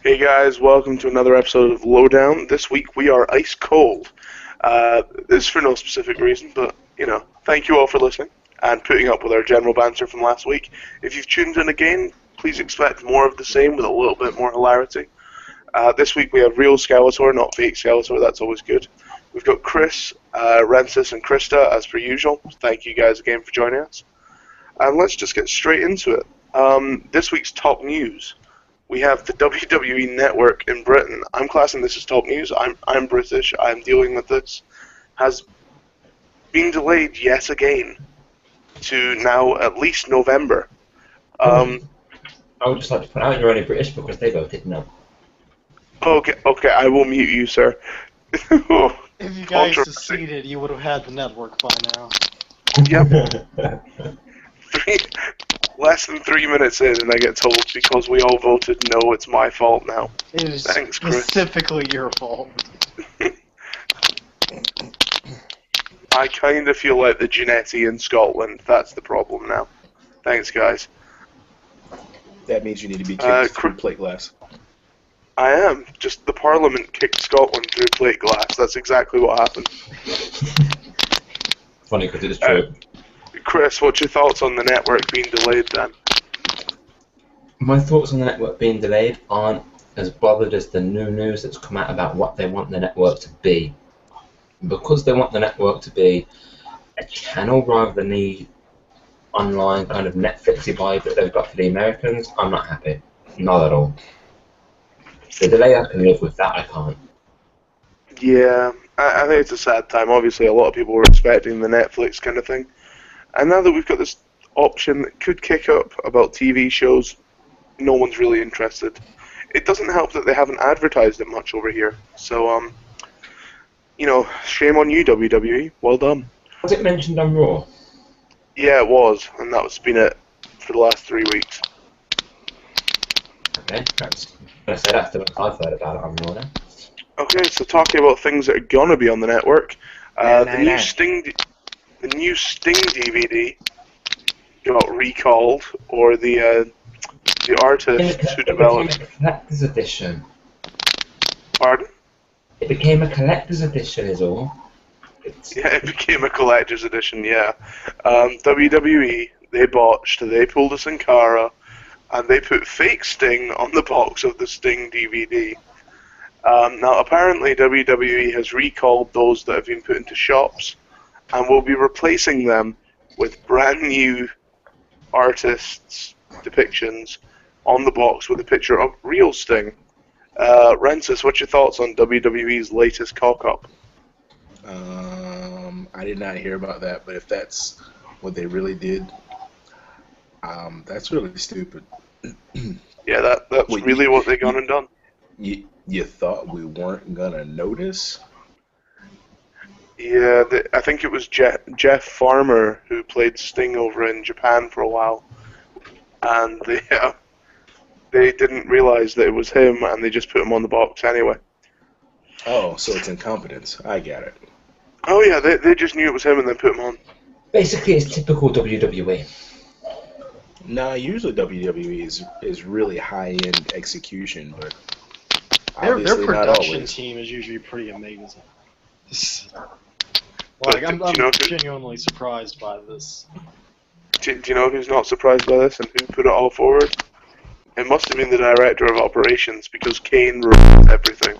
Hey guys, welcome to another episode of LoWdown. This week we are ice cold. This is for no specific reason, but, thank you all for listening and putting up with our general banter from last week. If you've tuned in again, please expect more of the same with a little bit more hilarity. This week we have real Skeletor, not fake Skeletor, that's always good. We've got Chris, Rensis, and Krista as per usual. Thank you guys again for joining us. And let's just get straight into it. This week's top news. We have the WWE Network in Britain. I'm classing this as top news. I'm British. I'm dealing with this. Has been delayed yet again to now at least November. I would just like to point out you're only British because they voted no. Okay, I will mute you, sir. If you guys seceded, you would have had the network by now. Yep. Less than 3 minutes in, and I get told because we all voted no, it's my fault now. It is Thanks, Chris. specifically your fault. I kind of feel like the Genetti in Scotland. That's the problem now. Thanks, guys. That means you need to be kicked through plate glass. I am. Just the Parliament kicked Scotland through plate glass. That's exactly what happened. Funny because it is true. Chris, what's your thoughts on the network being delayed then? My thoughts on the network being delayed aren't as bothered as the new news that's come out about what they want the network to be. Because they want the network to be a channel rather than the online kind of Netflixy vibe that they've got for the Americans, I'm not happy. Not at all. The delay I can live with, that I can't. Yeah, I think it's a sad time. Obviously, a lot of people were expecting the Netflix kind of thing. And now that we've got this option that could kick up about TV shows, no one's really interested. It doesn't help that they haven't advertised it much over here. So, shame on you, WWE. Well done. Was it mentioned on Raw? Yeah, it was, and that's been it for the last 3 weeks. Okay, that's the most I've heard about it on Raw now. Okay, so talking about things that are gonna be on the network, the new Sting DVD got recalled, or the artists who developed. It became a collector's edition. Pardon? It became a collector's edition, is all. Yeah, it became a collector's edition. Yeah, WWE they botched. They pulled a Sin Cara, and they put fake Sting on the box of the Sting DVD. Now, apparently, WWE has recalled those that have been put into shops, and will be replacing them with brand new artists' depictions on the box with a picture of real Sting. Rensis, what's your thoughts on WWE's latest cock-up? I did not hear about that, but if that's what they really did, that's really stupid. Yeah, that's really what they gone and done. You thought we weren't gonna notice? Yeah, I think it was Jeff Farmer who played Sting over in Japan for a while, and they didn't realize that it was him, and they just put him on the box anyway. Oh, so it's incompetence. I get it. Oh yeah, they just knew it was him and then put him on. Basically, it's typical WWE. Nah, usually WWE is really high-end execution, but Their obviously not production always. team is usually pretty amazing. But I'm genuinely surprised by this. Do you know who's not surprised by this and who put it all forward? It must have been the director of operations, because Kane ruined everything.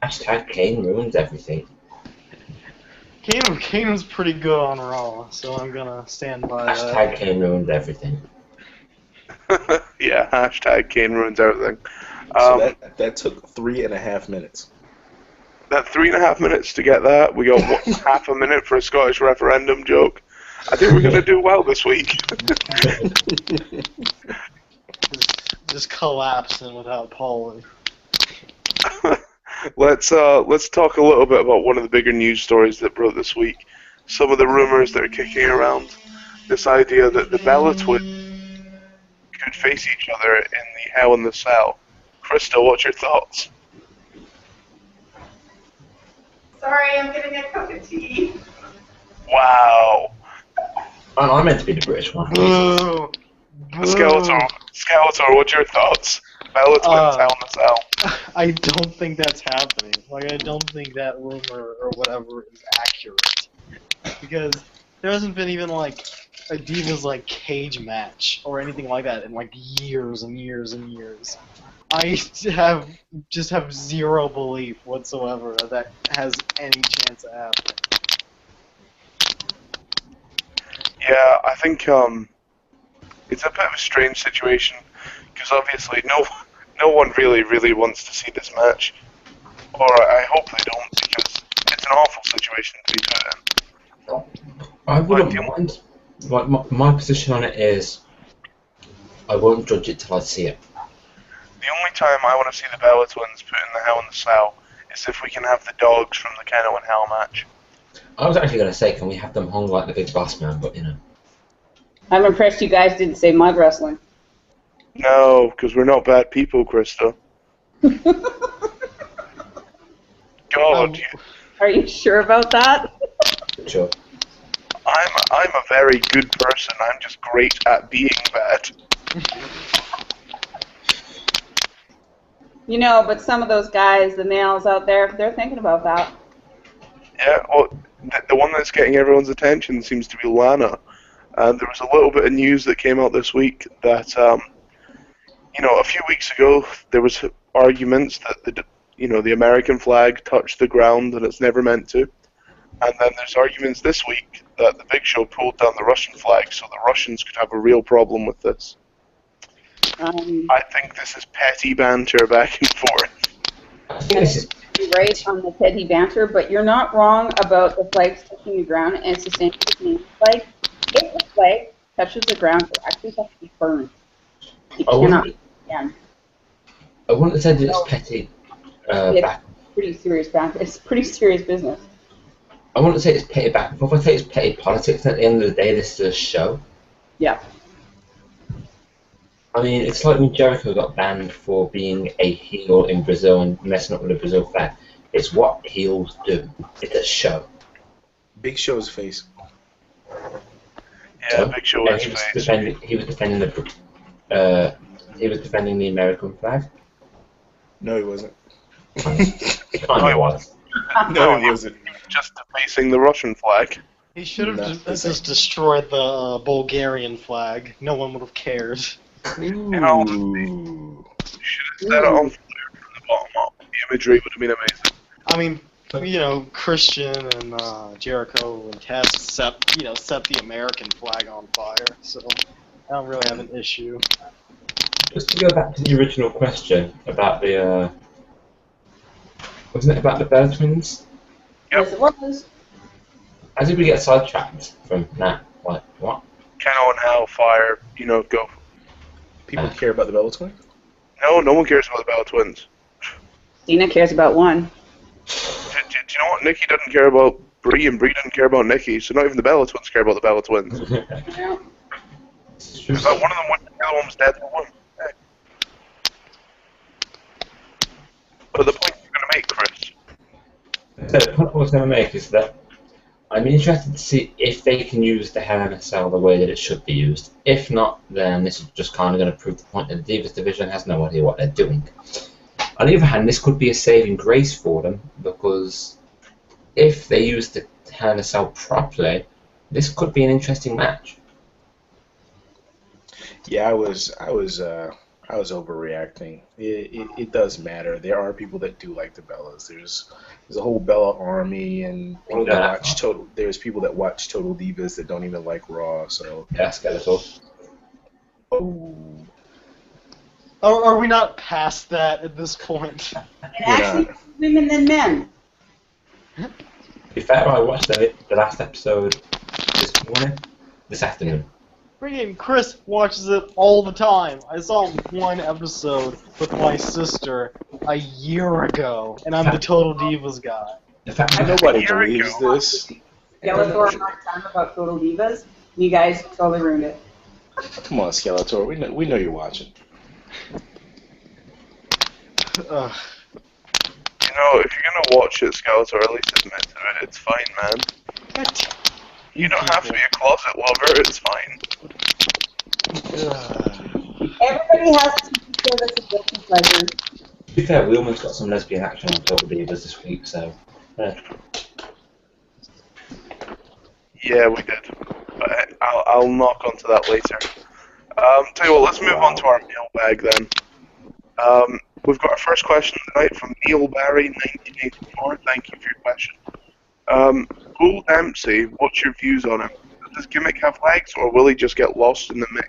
Hashtag Kane ruins everything. Kane was pretty good on Raw, so I'm gonna stand by that. Hashtag Kane ruins everything. Yeah, hashtag Kane ruins everything. So that took 3.5 minutes. That 3.5 minutes to get that. We got half a minute for a Scottish referendum joke. I think we're going to do well this week. Just collapsing without polling. Let's talk a little bit about one of the bigger news stories that broke this week. Some of the rumors that are kicking around. This idea that the Bella twins could face each other in the Hell in the Cell. Krista, what's your thoughts? Sorry, I'm getting a cup of tea. Wow. I meant to be the British one. Boo! Skeletor, what's your thoughts? Bella Twins, Hell in a Cell. I don't think that's happening. Like, I don't think that rumor or whatever is accurate. Because there hasn't been even, like, a Divas, like, cage match or anything like that in, like, years and years and years. I just have zero belief whatsoever that has any chance of happening. Yeah, I think it's a bit of a strange situation because obviously no one really wants to see this match, or I hope they don't because it's an awful situation to be put in. I wouldn't mind. My position on it is, I won't judge it till I see it. The only time I want to see the Bella Twins put in the Hell in the Cell is if we can have the dogs from the Keno and Hell match. I was actually going to say, can we have them hung like the Big Boss Man, but you know. I'm impressed you guys didn't say mud wrestling. No, because we're not bad people, Krista. God. Are you sure about that? Sure. I'm a very good person. I'm just great at being bad. You know, but some of those guys, the males out there, they're thinking about that. Yeah, well, the one that's getting everyone's attention seems to be Lana. And there was a little bit of news that came out this week that, a few weeks ago there was arguments that the American flag touched the ground and it's never meant to. And then there's arguments this week that the Big Show pulled down the Russian flag, so the Russians could have a real problem with this. I think this is petty banter back and forth. I think this is right on the petty banter, but you're not wrong about the flags touching the ground, and it's the same with the Canadian flag. If the flag touches the ground, it actually has to be burned. It cannot be again. I wouldn't have said it's petty. It's pretty serious banter. It's pretty serious business. I wouldn't say it's petty back and forth. I'd say it's petty politics. At the end of the day, this is a show. Yeah. I mean, it's like when Jericho got banned for being a heel in Brazil and messing up with the Brazil flag. It's what heels do. It's a show. Big Show's face. Yeah, Big Show is face. He was defending the American flag. No, he wasn't. He kind of was. No, he wasn't. Just defacing the Russian flag. He should have just destroyed the Bulgarian flag. No one would have cared. You know, should have set it on fire from the bottom up. The imagery would have been amazing. I mean, Christian and Jericho and Tess set the American flag on fire, so I don't really have an issue. Just to go back to the original question about the, wasn't it about the Bella Twins? Yep. Yes, it was. How did we get sidetracked from that? Like, what? Keno and Hellfire, go. People care about the Bella Twins? No one cares about the Bella Twins. Dina cares about one. Do you know what? Nikki doesn't care about Brie, and Brie doesn't care about Nikki, so not even the Bella Twins care about the Bella Twins. Yeah. But one of them went, the other one was dead for one. Hey. But the point you're going to make, Chris. So the point I was going to make is that I'm interested to see if they can use the Hell in a Cell the way that it should be used. If not, then this is just kind of going to prove the point that the Divas division has no idea what they're doing. On the other hand, this could be a saving grace for them, because if they use the Hell in a Cell properly, this could be an interesting match. Yeah, I was overreacting. It does matter. There are people that do like the Bellas. There's a whole Bella army, and people that watch Total. There's people that watch Total Divas that don't even like Raw. So yeah, Skeletor. Oh. Are we not past that at this point? And actually, women than men. To be fair, I watched the last episode this afternoon. Freaking Chris watches it all the time. I saw one episode with my sister a year ago, and I'm the Total Divas guy. The fact that Nobody believes this. Skeletor hard time about Total Divas. You guys totally ruined it. Come on, Skeletor. We know you're watching. If you're gonna watch it, Skeletor, at least admit to it. It's fine, man. What? You don't have to be a closet lover. It's fine. Everybody has to feel that's a guilty pleasure. To be fair, we almost got some lesbian action on Total Divas this week, so. Yeah, we did. But I'll knock onto that later. Tell you what, let's move on to our mailbag then. We've got our first question tonight from Neil Barry, 1984. Thank you for your question. Bull Dempsey, what's your views on him? Does his gimmick have legs, or will he just get lost in the mix?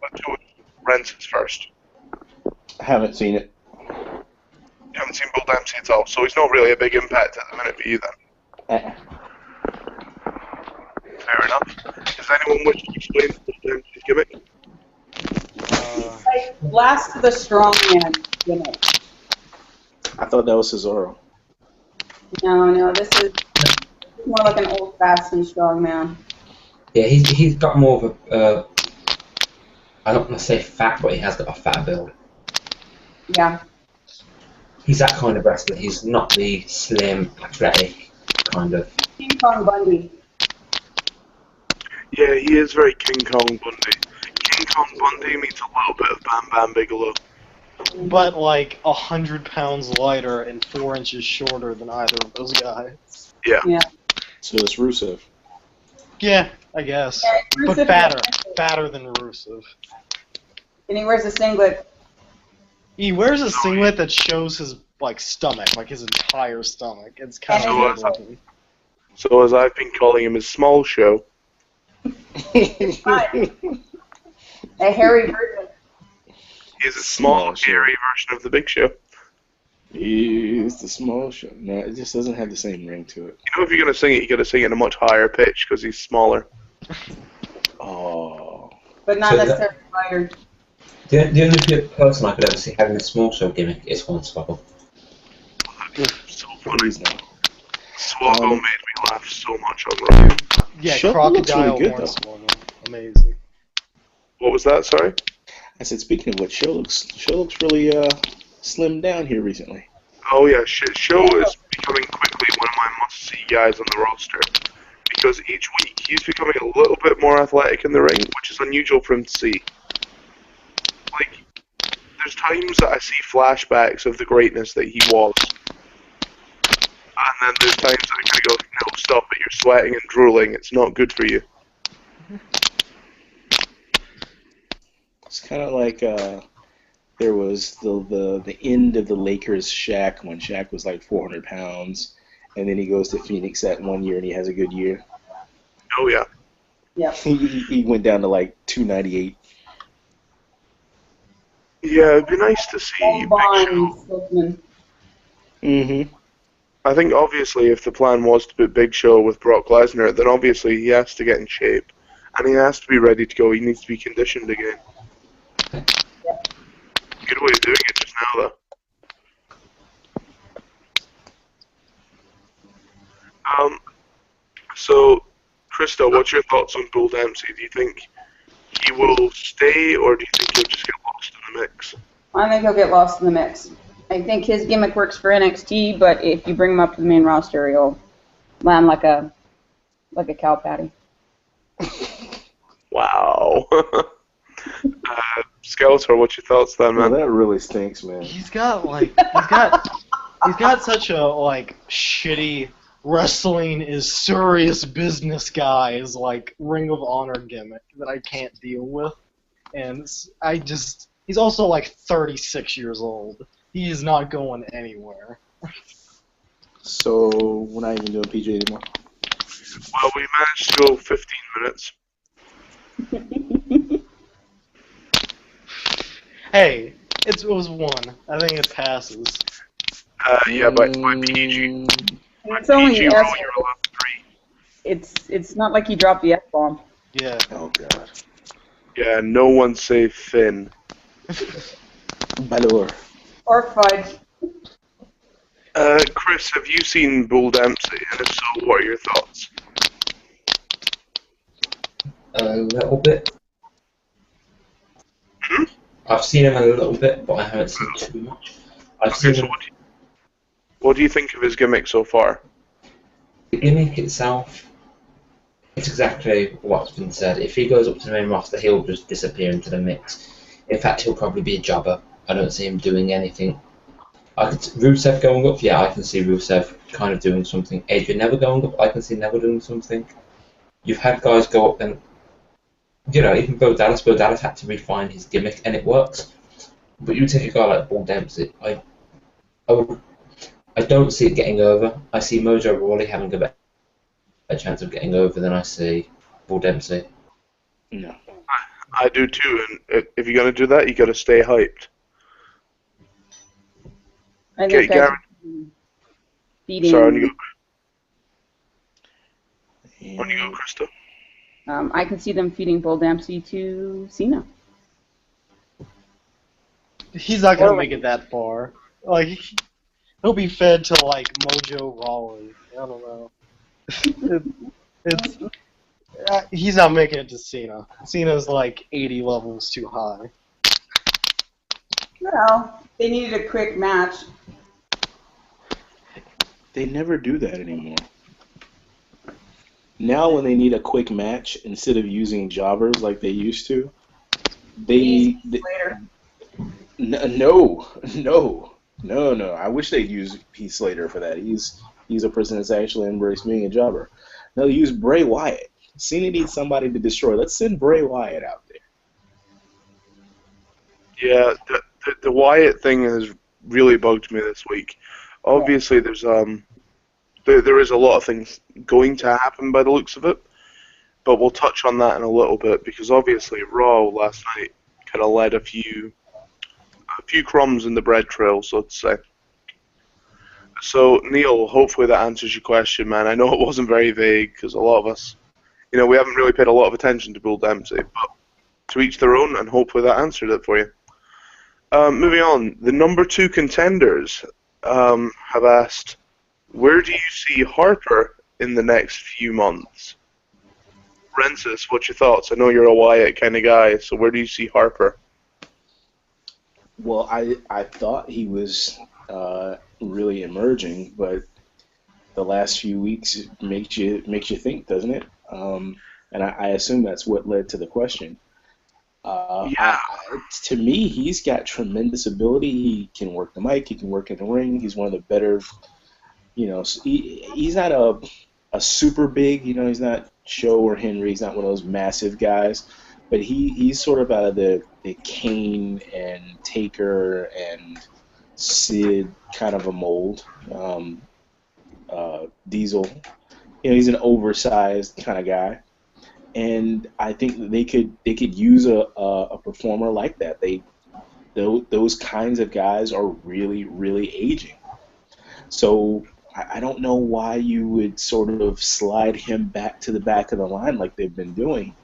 Let's go with Rensis first. I haven't seen it. You haven't seen Bull Dempsey at all, so he's not really a big impact at the minute for you then. Fair enough. Does anyone wish to explain Bull Dempsey's gimmick? He's like last of the strong man gimmick. I thought that was Cesaro. No, this is more like an old-fashioned strong man. Yeah, he's got more of a. I don't want to say fat, but he has got a fat build. Yeah. He's that kind of wrestler. He's not the slim, athletic kind of. King Kong Bundy. Yeah, he is very King Kong Bundy. King Kong Bundy meets a little bit of Bam Bam Bigelow. But like 100 pounds lighter and 4 inches shorter than either of those guys. Yeah. Yeah. So it's Rusev. Yeah, I guess. Yeah, But Rusev fatter than Rusev. And he wears a singlet. He wears a singlet that shows his like stomach, like his entire stomach. It's kind And of his weird. So as I've been calling him, his small show. Fine. A hairy version. He's a small, Small show. hairy version of the Big Show. He's the small show. No, it just doesn't have the same ring to it. You know, if you're going to sing it, you got to sing it in a much higher pitch because he's smaller. Oh. But not So that- necessarily lighter. The only person I could ever see having a small show gimmick is Hornswoggle. So funny. Please no. Swoggle made me laugh so much on Raw. Yeah, Show looks crocodile really good, though. hornswoggle. Amazing. What was that, sorry? I said, speaking of which, show looks really slimmed down here recently. Oh yeah, Show is becoming quickly one of my must-see guys on the roster. Because each week he's becoming a little bit more athletic in the ring, which is unusual for him to see. Like, there's times that I see flashbacks of the greatness that he was. And then there's times that I kind of go, no, stop it, you're sweating and drooling, it's not good for you. It's kind of like there was the end of the Lakers Shaq when Shaq was like 400 pounds, and then he goes to Phoenix that 1 year and he has a good year. Oh yeah. Yep. He went down to like 298. Yeah, it'd be nice to see Big Show. Bond spokesman. Mm-hmm. I think obviously if the plan was to put Big Show with Brock Lesnar, then obviously he has to get in shape. And he has to be ready to go. He needs to be conditioned again. Good way of doing it just now, though. So, Krista, what's your thoughts on Bull Dempsey? Do you think he will stay, or do you think he'll just get lost in the mix? I think he'll get lost in the mix. I think his gimmick works for NXT, but if you bring him up to the main roster, he'll land like a cow patty. Wow. Skeletor, what's your thoughts then, Well, man? that really stinks, man. He's got such a like shitty wrestling is serious business guys like Ring of Honor gimmick that I can't deal with, and he's also like 36 years old. He is not going anywhere. So we're not even doing PJ anymore. Well, we managed to go 15 minutes. Hey, it was one. I think it passes. Yeah, by PG. By It's only PG an rule, S. you're allowed 3. It's not like he dropped the F-bomb. Yeah. Oh god. Yeah, no one say Finn. Balor. Or Fudge. Chris, have you seen Bull Dempsey? And if so, what are your thoughts? A little bit. I've seen him a little bit, but I haven't seen too much. I've Okay, seen so him, what do you think of his gimmick so far? the gimmick itself. exactly what's been said. If he goes up to the main roster, he'll just disappear into the mix. In fact, he'll probably be a jobber. I don't see him doing anything. Rusev going up, yeah, I can see Rusev kind of doing something. Adrian Never going up, I can see Never doing something. You've had guys go up and, even Bo Dallas had to refine his gimmick and it works. But you take a guy like Bull Dempsey, I don't see it getting over. I see Mojo Rawley having a better chance of getting over than I see Bull Dempsey. No. I do too, and if you're going to do that, you got to stay hyped. I think Gary. beating. Sorry, on you go, Krista. I can see them feeding Bull Dempsey to Cena. He's not gonna make it that far. Like, he'll be fed to like Mojo Rawley. I don't know. He's not making it to Cena. Cena's like 80 levels too high. Well, they needed a quick match. They never do that anymore. Now when they need a quick match, instead of using jobbers like they used to, later. No. I wish they'd use Heath Slater for that. He's a person that's actually embraced being a jobber. No, use Bray Wyatt. Cena needs somebody to destroy. Let's send Bray Wyatt out there. Yeah, the Wyatt thing has really bugged me this week. Obviously, there is a lot of things going to happen by the looks of it, but we'll touch on that in a little bit because obviously Raw last night kind of led a few crumbs in the bread trail, so to say. So Neil, hopefully that answers your question, man. I know it wasn't very vague because a lot of us, we haven't really paid a lot of attention to Bull Dempsey, but to each their own, and hopefully that answered it for you. Moving on, the number 2 contenders have asked, where do you see Harper in the next few months? Rensis, what's your thoughts? I know you're a Wyatt kind of guy, so where do you see Harper? Well, I thought he was really emerging, but the last few weeks makes you think, doesn't it? And I assume that's what led to the question. Yeah. To me, he's got tremendous ability. He can work the mic. He can work in the ring. He's one of the better. He's not a super big. He's not Show or Henry. He's not one of those massive guys. But he's sort of out of the Kane and Taker and Sid kind of a mold. Diesel. He's an oversized kind of guy. And I think that they could use a performer like that. Those kinds of guys are really, really aging. So I don't know why you would sort of slide him back to the back of the line like they've been doing.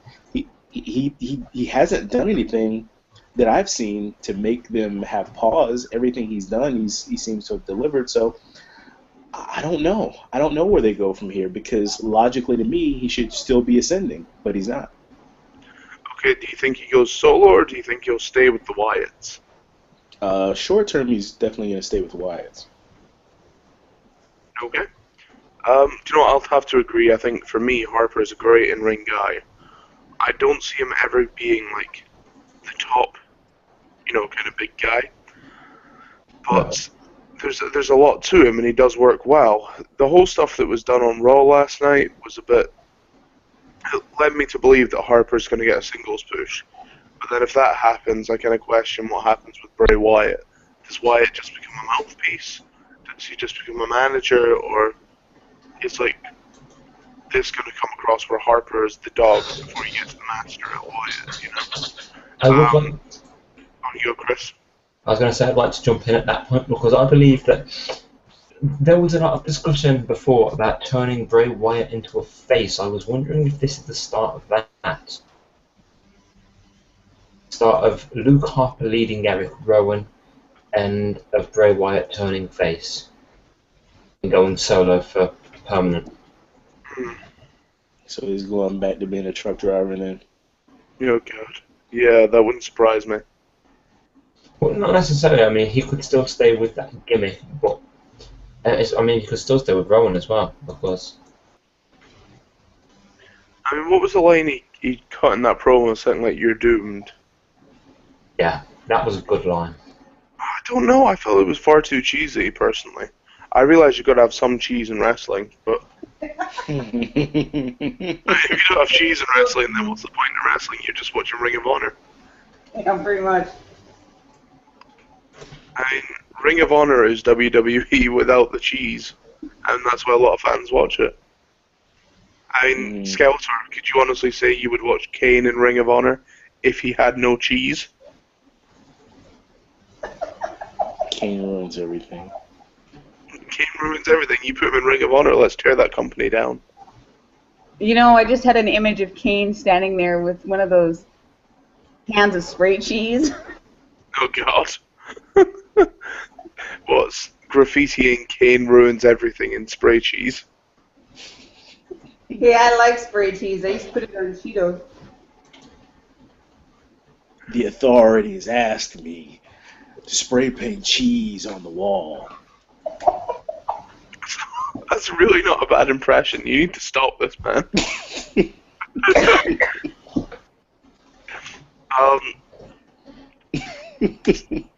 He hasn't done anything that I've seen to make them have pause. Everything he's done, he seems to have delivered. So I don't know. I don't know where they go from here because logically to me, he should still be ascending, but he's not. Okay, do you think he goes solo or do you think he'll stay with the Wyatts? Short term, he's definitely going to stay with the Wyatts. Okay. Do you know what? I'll have to agree. I think for me, Harper is a great in-ring guy. I don't see him ever being like the top, kind of big guy. But there's a lot to him, and he does work well. The whole stuff that was done on Raw last night was it led me to believe that Harper's going to get a singles push. But then if that happens, I kind of question what happens with Bray Wyatt. Does Wyatt just become a mouthpiece? Does he just become a manager? Or is this going to come across where Harper is the dog before he gets the master at Wyatt, I would like. On you go, Chris. I was going to say I'd like to jump in at that point because I believe that there was a lot of discussion before about turning Bray Wyatt into a face. I was wondering if this is the start of that. Start of Luke Harper leading Eric Rowan and of Bray Wyatt turning face and going solo for permanent. So he's going back to being a truck driver then? Oh, God. Yeah, that wouldn't surprise me. Well, not necessarily. I mean, he could still stay with that gimmick, but he could still stay with Rowan as well, because. I mean, what was the line he cut in that promo? Something like, "You're doomed." Yeah, that was a good line. I don't know. I felt it was far too cheesy, personally. I realize you've got to have some cheese in wrestling, but if you don't have cheese in wrestling, then what's the point in wrestling? You're just watching Ring of Honor. Yeah, pretty much. I mean, Ring of Honor is WWE without the cheese, and that's why a lot of fans watch it. I mean, Skeletor, could you honestly say you would watch Kane in Ring of Honor if he had no cheese? Kane ruins everything. Kane ruins everything. You put him in Ring of Honor, let's tear that company down. You know, I just had an image of Kane standing there with one of those cans of spray cheese. Oh, God. What's graffitiing Kane ruins everything in spray cheese? Yeah, I like spray cheese. I used to put it on Cheetos. The authorities asked me to spray paint cheese on the wall. That's really not a bad impression. You need to stop this, man.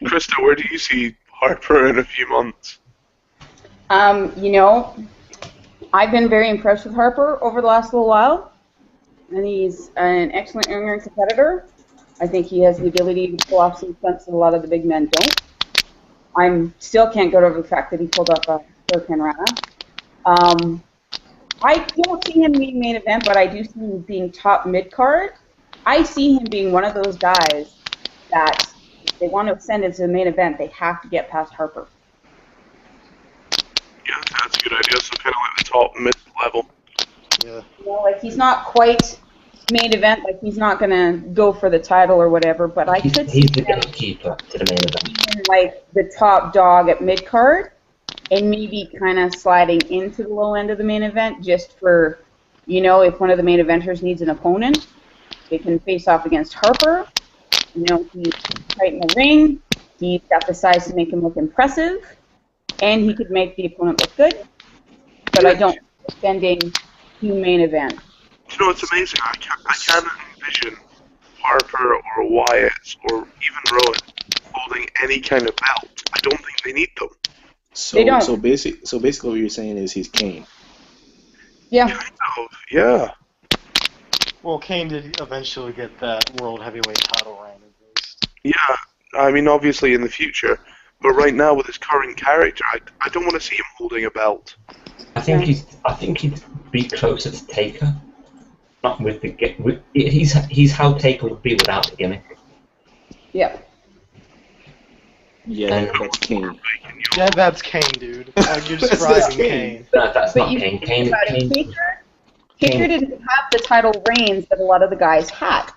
Krista, where do you see Harper in a few months? You know, I've been very impressed with Harper over the last little while, and he's an excellent in-ring competitor. I think he has the ability to pull off some stunts that a lot of the big men don't. I still can't get over the fact that he pulled off a Hurricane Rana. I don't see him being main event, but I do see him being top mid-card. I see him being one of those guys that if they want to ascend into the main event, they have to get past Harper. Yeah, that's a good idea. So kind of like the top mid-level. Yeah. You know, like he's not quite main event, like he's not gonna go for the title or whatever. But I could see He's the him gatekeeper to the main event. being like the top dog at mid card, and maybe kind of sliding into the low end of the main event just for, you know, if one of the main eventers needs an opponent, they can face off against Harper. You know, he's tight in the ring. He's got the size to make him look impressive, and he could make the opponent look good. But I don't extending to main event. You know, it's amazing. I can't envision Harper or Wyatt or even Rowan holding any kind of belt. I don't think they need them. They don't. So basically, what you're saying is he's Kane. Yeah. Kind of, yeah. Well, Kane did eventually get that World Heavyweight title reign, at least. Yeah, I mean, obviously in the future. But right now, with his current character, I don't want to see him holding a belt. I think he'd be closer to Taker. Not with the he's how Taker would be without the gimmick. Yep. Yeah, that's Kane. Yeah, that's Kane, dude. Like, you're describing Kane. No, that's But not you Kane. think about it, Kane. Taker didn't have the title reigns that a lot of the guys had.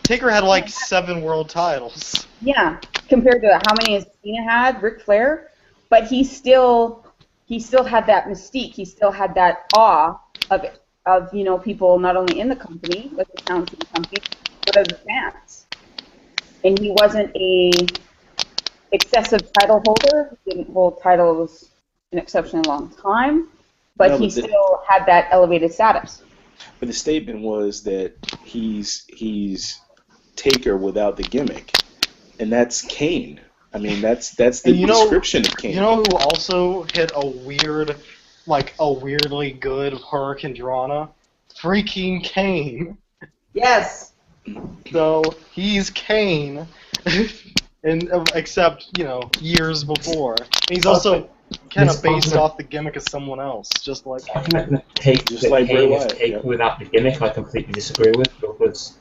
Taker had like 7 world titles. Yeah, compared to how many has Cena had, Ric Flair, but he still had that mystique. He still had that awe of you know, people not only in the company, like the talents in the company, but of the fans. And he wasn't a excessive title holder. He didn't hold titles an exceptionally long time, but No, he but still had that elevated status. But the statement was that he's Taker without the gimmick, and that's Kane. I mean, that's the description of Kane. You know who also hit a weirdly good Hurricane Rana? Freaking Kane. Yes. So he's Kane, and except years before. And he's also kind of based off the gimmick of someone else, just like. Just like Bray Kane is Wyatt, Taker yeah. without the gimmick, I completely disagree with, because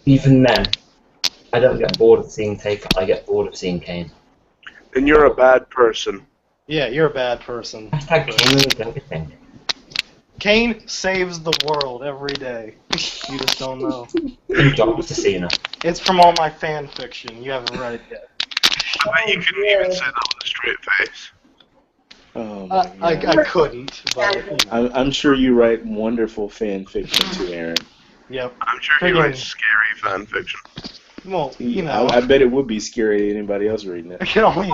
even then, I don't get bored of seeing Taker. I get bored of seeing Kane. Then you're a bad person. Yeah, you're a bad person. Hashtag Kane ruins everything. Kane saves the world every day. You just don't know. Good job to Cena. It's from all my fan fiction. You haven't read it yet. I bet you couldn't even say that with a straight face. Oh my God. I couldn't, but I'm sure you write wonderful fan fiction too, Aaron. yep. I'm sure he writes scary fan fiction. Well, I bet it would be scary to anybody else reading it. I can only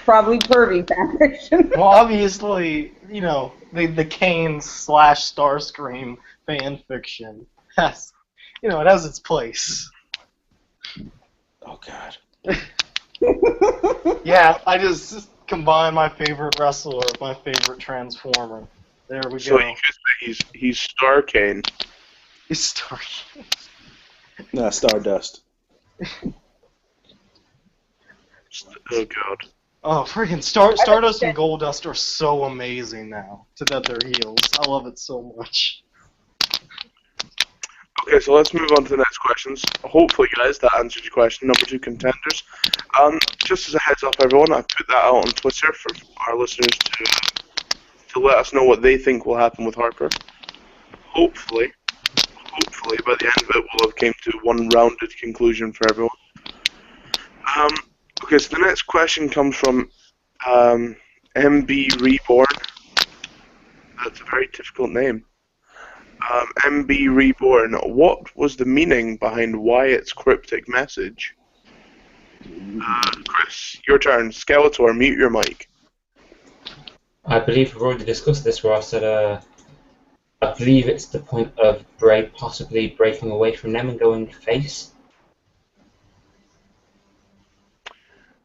Probably pervy fanfiction. Well, obviously, you know, the Kane / Starscream fan fiction has, you know, it has its place. Oh God. Yeah, I just combined my favorite wrestler with my favorite Transformer. There we So go. you could say he's Starcane. He's Star. Nah, Stardust. Oh God. Oh, freaking Stardust and Goldust are so amazing now. To that they're heels. I love it so much. Okay, so let's move on to the next questions. Hopefully, guys, that answers your question. Number 2 contenders. Just as a heads up, everyone, I've put that out on Twitter for our listeners to let us know what they think will happen with Harper. Hopefully, by the end of it, we'll have came to one rounded conclusion for everyone. Okay, so the next question comes from MB Reborn. That's a very difficult name. MB Reborn, what was the meaning behind Wyatt's cryptic message? Chris, your turn. Skeletor, mute your mic. I believe we've already discussed this where I said, I believe it's the point of Bray possibly breaking away from them and going face.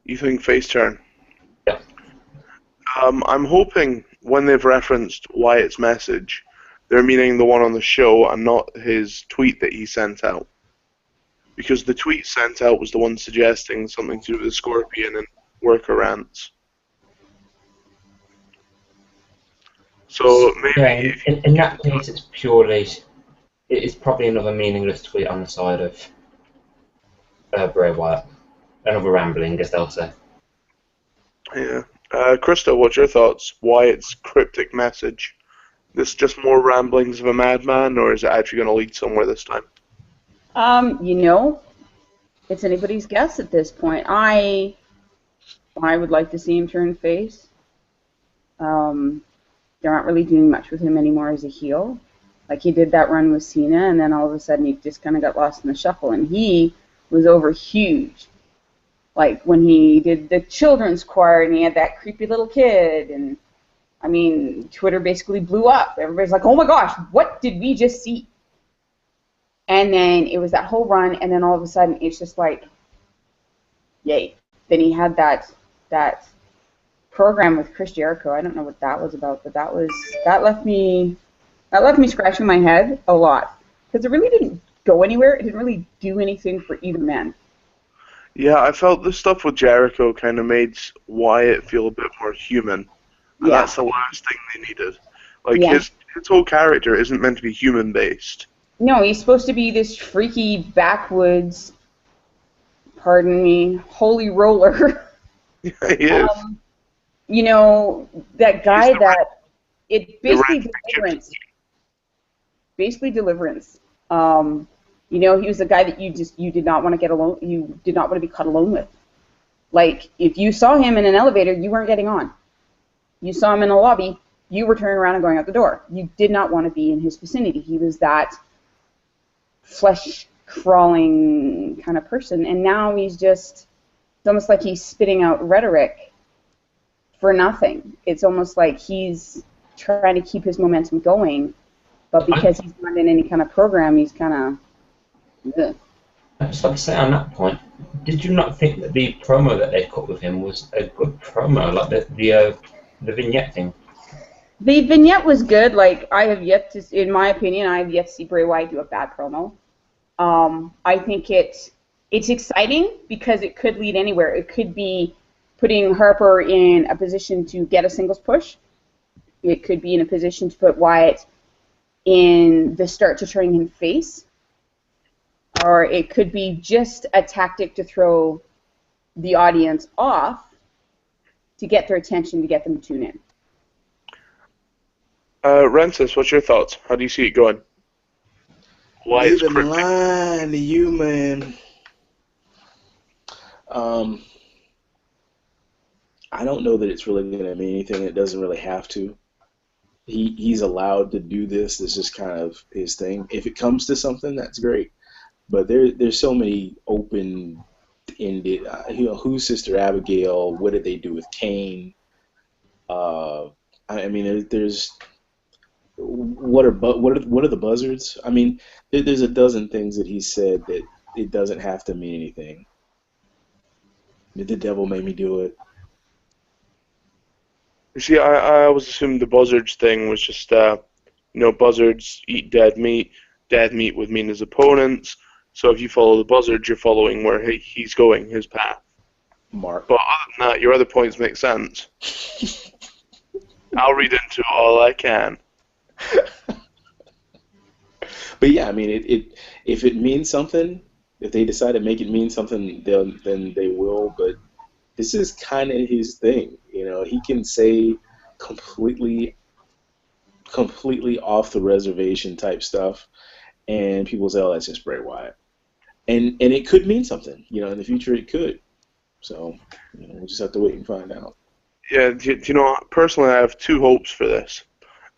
You think face turn? Yeah. I'm hoping when they've referenced Wyatt's message, they're meaning the one on the show and not his tweet that he sent out. Because the tweet sent out was the one suggesting something to do with the Scorpion and worker rants. So maybe... Yeah, in that case it's purely... It's probably another meaningless tweet on the side of Bray Wyatt. Another rambling, as they'll say. Yeah. Krista, what's your thoughts? Wyatt's cryptic message? This just more ramblings of a madman, or is it actually going to lead somewhere this time? You know, it's anybody's guess at this point. I would like to see him turn face. They're not really doing much with him anymore as a heel. Like, he did that run with Cena, and then all of a sudden he just kind of got lost in the shuffle, and he was over huge. Like, when he did the children's choir, and he had that creepy little kid, and, I mean, Twitter basically blew up. Everybody's like, oh my gosh, what did we just see? And then it was that whole run, and then all of a sudden it's just like, yay. Then he had that program with Chris Jericho. I don't know what that was about, but that left me scratching my head a lot, because it really didn't go anywhere. It didn't really do anything for either man. Yeah, I felt the stuff with Jericho kind of made Wyatt feel a bit more human. And Yeah. that's the last thing they needed. Like, Yeah. his whole character isn't meant to be human-based. No, he's supposed to be this freaky backwoods, pardon me, holy roller. Yeah, he is. You know, that guy He's the that it basically red deliverance. Basically deliverance. You know, he was the guy that you did not want to get alone. You did not want to be cut alone with. Like, if you saw him in an elevator, you weren't getting on. You saw him in a lobby, you were turning around and going out the door. You did not want to be in his vicinity. He was that flesh-crawling kind of person. And now it's almost like he's spitting out rhetoric for nothing. It's almost like he's trying to keep his momentum going, but because he's not in any kind of program, he's kind of... I just like to say on that point, did you not think that the promo that they cut with him was a good promo, like the vignette thing? The vignette was good. Like, in my opinion, I have yet to see Bray Wyatt do a bad promo. I think it's exciting because it could lead anywhere. It could be putting Harper in a position to get a singles push. It could be in a position to put Wyatt in the start to turning him face. Or it could be just a tactic to throw the audience off to get their attention, to get them to tune in. Rensis, what's your thoughts? How do you see it going? Why is You've been cryptic? lying to you, man. I don't know that it's really going to mean anything. It doesn't really have to. He's allowed to do this. This is kind of his thing. If it comes to something, that's great. But there's so many open ended. Who's Sister Abigail? What did they do with Cain? I mean, there's what are the buzzards? I mean, there's a dozen things that he said that it doesn't have to mean anything. Did the devil make me do it? You see, I always assumed the buzzards thing was just, buzzards eat dead meat. Dead meat would mean his opponents. So if you follow the buzzard, you're following where he's going, his path. Mark. But other than that, your other points make sense. I'll read into all I can. But yeah, I mean, if it means something, if they decide to make it mean something, then they will. But this is kind of his thing, He can say completely off the reservation type stuff, and people say, "Oh, that's just Bray Wyatt," and it could mean something, in the future it could. So, we'll just have to wait and find out. Yeah, personally, I have two hopes for this.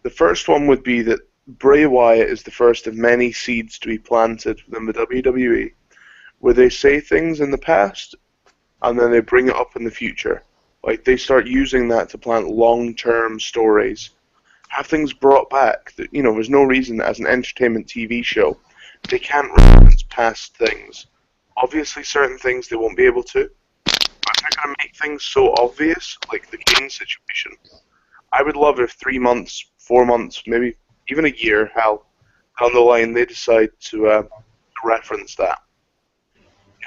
The first one would be that Bray Wyatt is the first of many seeds to be planted within the WWE, where they say things in the past, and then they bring it up in the future. Like, they start using that to plant long-term stories. Have things brought back. That, there's no reason that as an entertainment TV show, they can't reference past things. Obviously, certain things they won't be able to. But if they're going to make things so obvious, like the Kane situation, I would love if 3 months, 4 months, maybe even a year, down the line, they decide to reference that.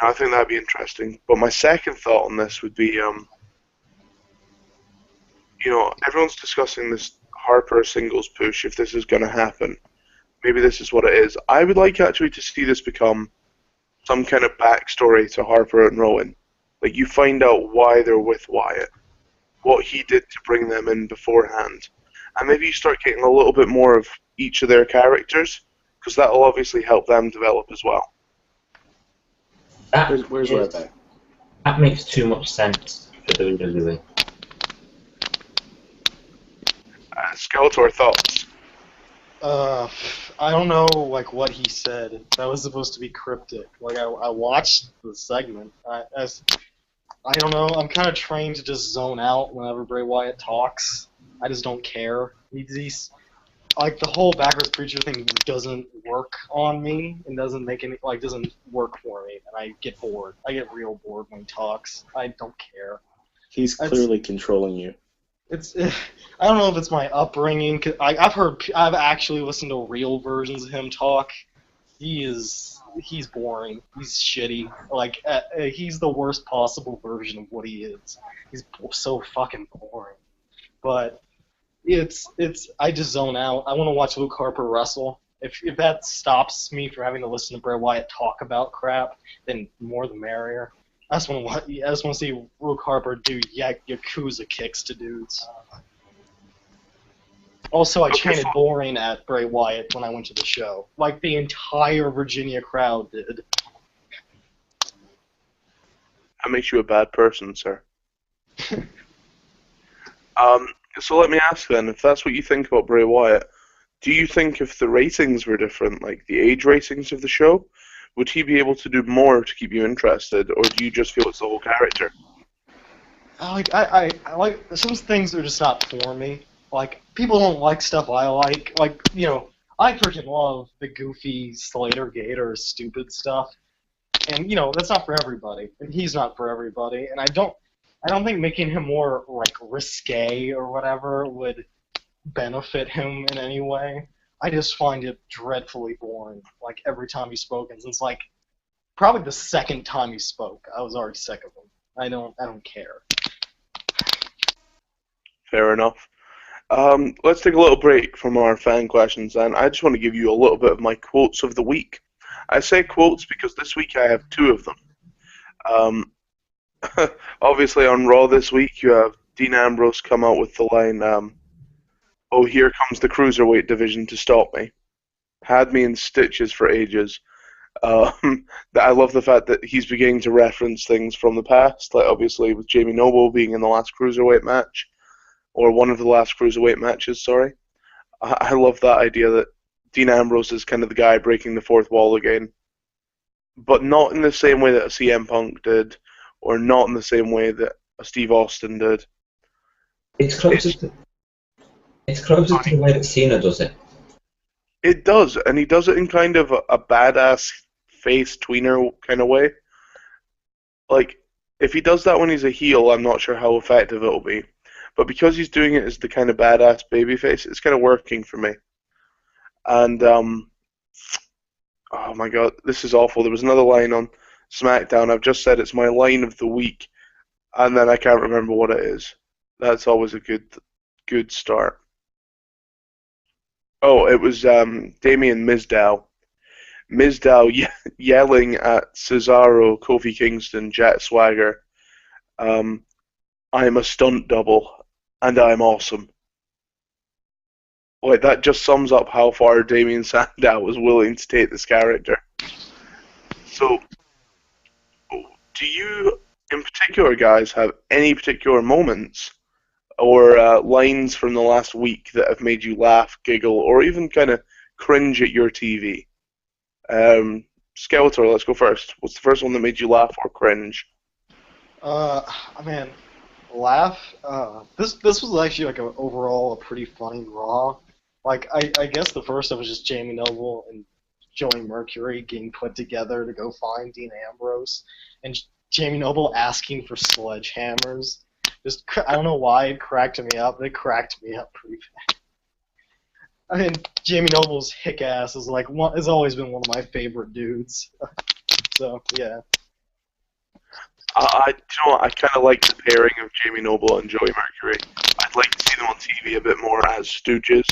I think that'd be interesting. But my second thought on this would be, everyone's discussing this Harper singles push, if this is going to happen. Maybe this is what it is. I would like actually to see this become some kind of backstory to Harper and Rowan. Like, you find out why they're with Wyatt, what he did to bring them in beforehand. And maybe you start getting a little bit more of each of their characters, because that will obviously help them develop as well. Where's Ryback? That makes too much sense for WWE. Skeletor, thoughts? I don't know, what he said. That was supposed to be cryptic. I watched the segment. I don't know. I'm kind of trained to just zone out whenever Bray Wyatt talks. I just don't care. He's the whole backwards preacher thing doesn't work on me and doesn't work for me, and I get bored. I get real bored when he talks. I don't care. He's clearly controlling you. I don't know if it's my upbringing. I've actually listened to real versions of him talk. He's boring. He's shitty. He's the worst possible version of what he is. He's so fucking boring. But I just zone out. I want to watch Luke Harper wrestle. If that stops me from having to listen to Bray Wyatt talk about crap, then more the merrier. I just want to see Luke Harper do Yakuza kicks to dudes. Also, I chanted boring at Bray Wyatt when I went to the show, like the entire Virginia crowd did. That makes you a bad person, sir. So let me ask then, if that's what you think about Bray Wyatt, do you think if the ratings were different, like the age ratings of the show, would he be able to do more to keep you interested, or do you just feel it's the whole character? I like some things are just not for me. People don't like stuff I like. I freaking love the goofy Slater Gator stupid stuff, and that's not for everybody, and he's not for everybody, and I don't think making him more risque or whatever would benefit him in any way. I just find it dreadfully boring. Every time he spoke, and since probably the second time he spoke, I was already sick of him. I don't care. Fair enough. Let's take a little break from our fan questions, and I just want to give you a little bit of my quotes of the week. I say quotes because this week I have two of them. Obviously on Raw this week, you have Dean Ambrose come out with the line, "Oh, here comes the Cruiserweight division to stop me." Had me in stitches for ages. I love the fact that he's beginning to reference things from the past, obviously with Jamie Noble being in the last Cruiserweight match, or one of the last Cruiserweight matches, sorry. I love that idea that Dean Ambrose is kind of the guy breaking the fourth wall again. but not in the same way that a CM Punk did, or not in the same way that a Steve Austin did. It's closer to the way that Cena does it. It does, and he does it in kind of a badass face tweener kind of way. Like, if he does that when he's a heel, I'm not sure how effective it'll be. But because he's doing it as the kind of badass babyface, it's kind of working for me. And, oh my god, this is awful. There was another line on SmackDown. I've just said it's my line of the week, and then I can't remember what it is. That's always a good start. Oh, it was Damien Mizdow. Mizdow yelling at Cesaro, Kofi Kingston, Jack Swagger, I'm a stunt double, and I'm awesome. Like, that just sums up how far Damien Sandow was willing to take this character. So, do you, in particular, guys, have any particular moments or lines from the last week that have made you laugh, giggle, or even kind of cringe at your TV? Skeletor, let's go first. What's the first one that made you laugh or cringe? Man, laugh. This was actually like overall a pretty funny Raw. Like I guess the first one was just Jamie Noble and Joey Mercury getting put together to go find Dean Ambrose, and Jamie Noble asking for sledgehammers. Just I don't know why it cracked me up, but it cracked me up pretty bad. I mean, Jamie Noble's hick ass is has always been one of my favorite dudes. So yeah. I kind of like the pairing of Jamie Noble and Joey Mercury. I'd like to see them on TV a bit more as stooges.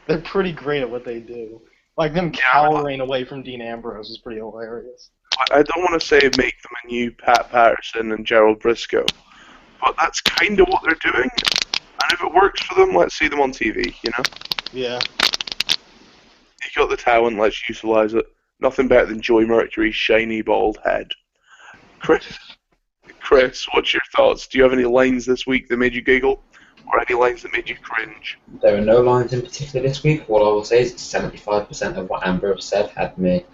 They're pretty great at what they do. Like them cowering away from Dean Ambrose is pretty hilarious. I don't want to say make them a new Pat Patterson and Gerald Briscoe, but that's kind of what they're doing. And if it works for them, let's see them on TV, you know? Yeah. You got the talent, let's utilize it. Nothing better than Joey Mercury's shiny bald head. Chris, what's your thoughts? Do you have any lines this week that made you giggle? Or any lines that made you cringe? There are no lines in particular this week. What I will say is 75% of what Ambrose said had me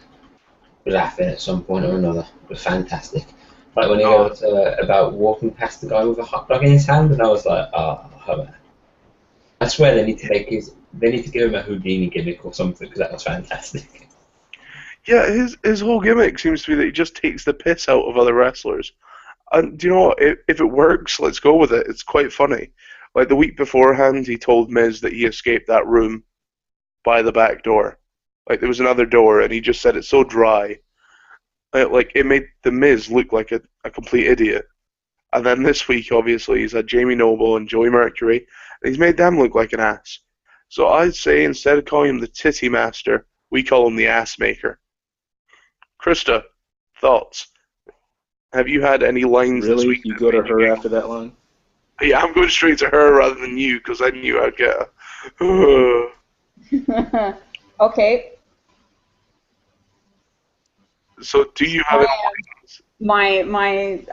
laughing at some point or another. It was fantastic. Like when he goes about walking past the guy with a hot dog in his hand, and I was like, oh, I swear they need to give him a Houdini gimmick or something, because that was fantastic. Yeah, his whole gimmick seems to be that he just takes the piss out of other wrestlers. And do you know what? If it works, let's go with it. It's quite funny. Like the week beforehand, he told Miz that he escaped that room by the back door. Like there was another door, and he just said it's so dry. Like it made the Miz look like a complete idiot. And then this week, obviously, he's had Jamie Noble and Joey Mercury, and he's made them look like an ass. So I'd say instead of calling him the Titty Master, we call him the Ass Maker. Krista, thoughts? Have you had any lines this week? You go to her after that line? Yeah, I'm going straight to her rather than you, because I knew I'd get a... Okay. So, do you have any lines?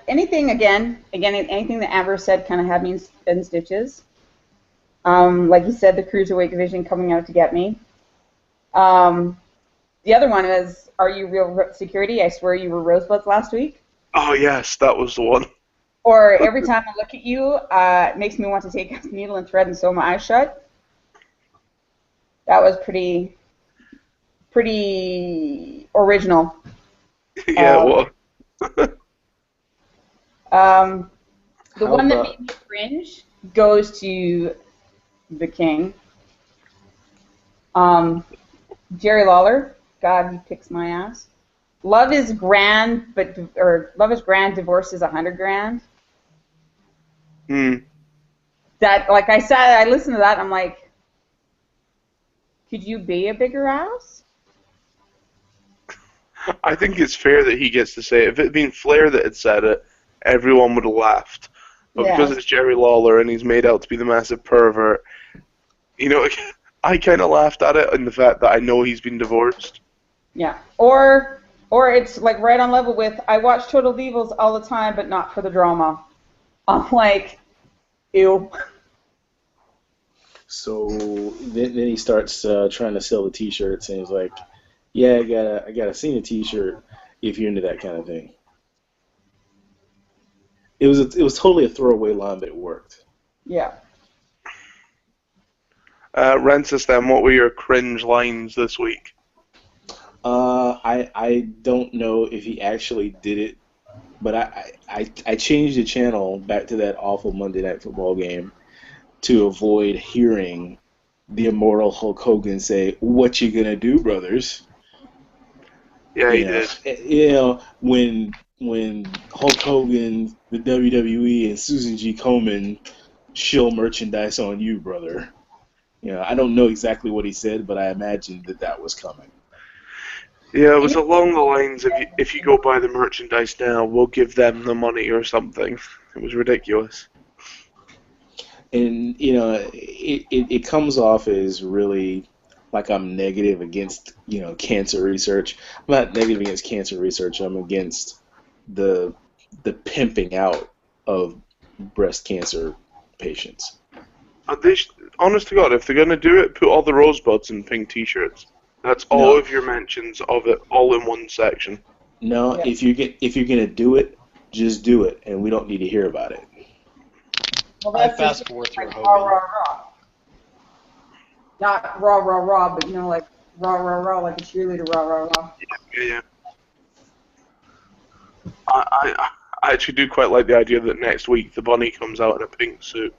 Anything anything that Amber said kind of had me in stitches. Like you said, the Cruiserweight division coming out to get me. The other one is, are you real security? I swear you were Rosebuds last week. Oh, yes, that was the one. Or every time I look at you, it makes me want to take a needle and thread and sew my eyes shut. That was pretty original. Yeah, well. The one that made me cringe goes to the King. Jerry Lawler. God, he kicks my ass. Love is grand, divorce is $100,000. That, like I said, I listened to that, I'm like, could you be a bigger ass? I think it's fair that he gets to say it. If it had been Flair that had said it, everyone would have laughed. But because it's Jerry Lawler and he's made out to be the massive pervert, you know, I kind of laughed at it in the fact that I know he's been divorced. Yeah. Or it's like right on level with, I watch Total Divas all the time, but not for the drama. I'm like, ew. So then he starts trying to sell the T-shirts, and he's like, Yeah, I got a Cena T-shirt if you're into that kind of thing. It was totally a throwaway line, but it worked. Yeah. Rensis, then, what were your cringe lines this week? I don't know if he actually did it, but I changed the channel back to that awful Monday Night Football game to avoid hearing the immortal Hulk Hogan say, "What you gonna do, brothers?" Yeah, he did. You know, when Hulk Hogan, the WWE, and Susan G. Komen shill merchandise on you, brother. You know, I don't know exactly what he said, but I imagined that was coming. Yeah, it was along the lines of, if you go buy the merchandise now, we'll give them the money or something. It was ridiculous. And, you know, it comes off as really like I'm negative against, cancer research. I'm not negative against cancer research. I'm against the pimping out of breast cancer patients. Honest to God, if they're going to do it, put all the rosebuds in pink t-shirts. That's all of your mentions of it, all in one section. No, yeah. if you're gonna do it, just do it, and we don't need to hear about it. Well, I fast forward through like Hogan. Rah, rah, rah. Not rah rah rah, but like rah rah rah, like a cheerleader rah rah rah. Yeah. I actually do quite like the idea that next week the bunny comes out in a pink suit,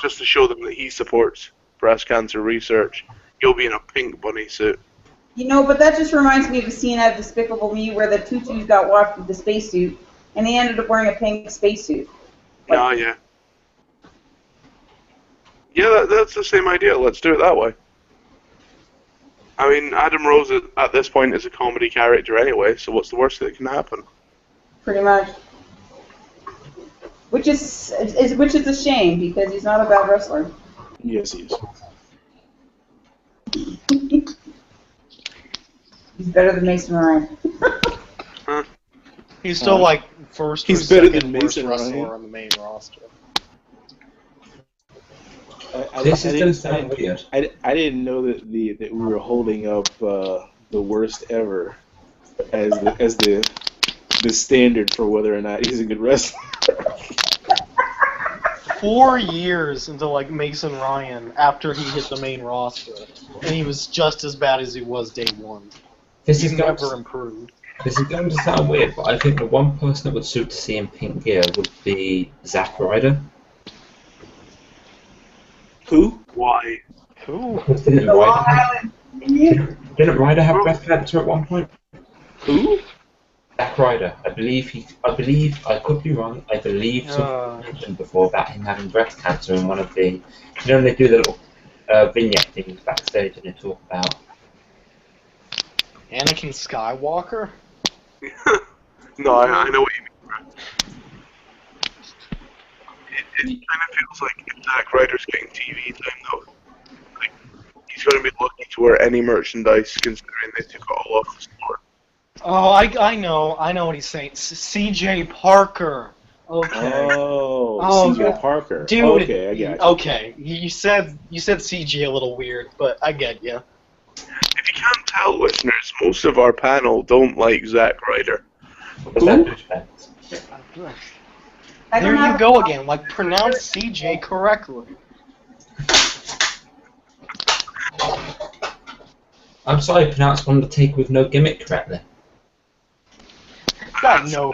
just to show them that he supports breast cancer research. He'll be in a pink bunny suit. But that just reminds me of a scene out of Despicable Me where the tutus got washed with the spacesuit, and they ended up wearing a pink spacesuit. Yeah. Yeah, that's the same idea. Let's do it that way. I mean, Adam Rose at this point is a comedy character anyway, so what's the worst that can happen? Pretty much. Which is a shame, because he's not a bad wrestler. Yes, he is. He's better than Mason Ryan. Huh? He's still first or second worst wrestler on the main roster. This is going to sound weird. I didn't know that we were holding up the worst ever as the standard for whether or not he's a good wrestler. 4 years until Mason Ryan after he hit the main roster, and he was just as bad as he was day one. He's never improved. This is going to sound weird, but I think the one person that would suit to see in pink gear would be Zack Ryder. Who? Why? Who? Didn't Ryder have breast cancer at one point? Who? Zack Ryder. I believe, I could be wrong, I believe someone mentioned before about him having breast cancer in one of the, when they do the little vignette things backstage and they talk about Anakin Skywalker? No, I know what you mean. It kind of feels like if Zack Ryder's getting TV time, though, he's going to be lucky to wear any merchandise, considering they took it all off the store. Oh, I know what he's saying. C.J. Parker. Okay. Oh, C.J. Parker. Dude. Okay, I got you. Okay, you said C.J. a little weird, but I get you. If you can't tell, listeners, most of our panel don't like Zack Ryder. There you go again. Pronounce C.J. correctly. I'm sorry, I pronounced Undertaker with no gimmick correctly. God, no.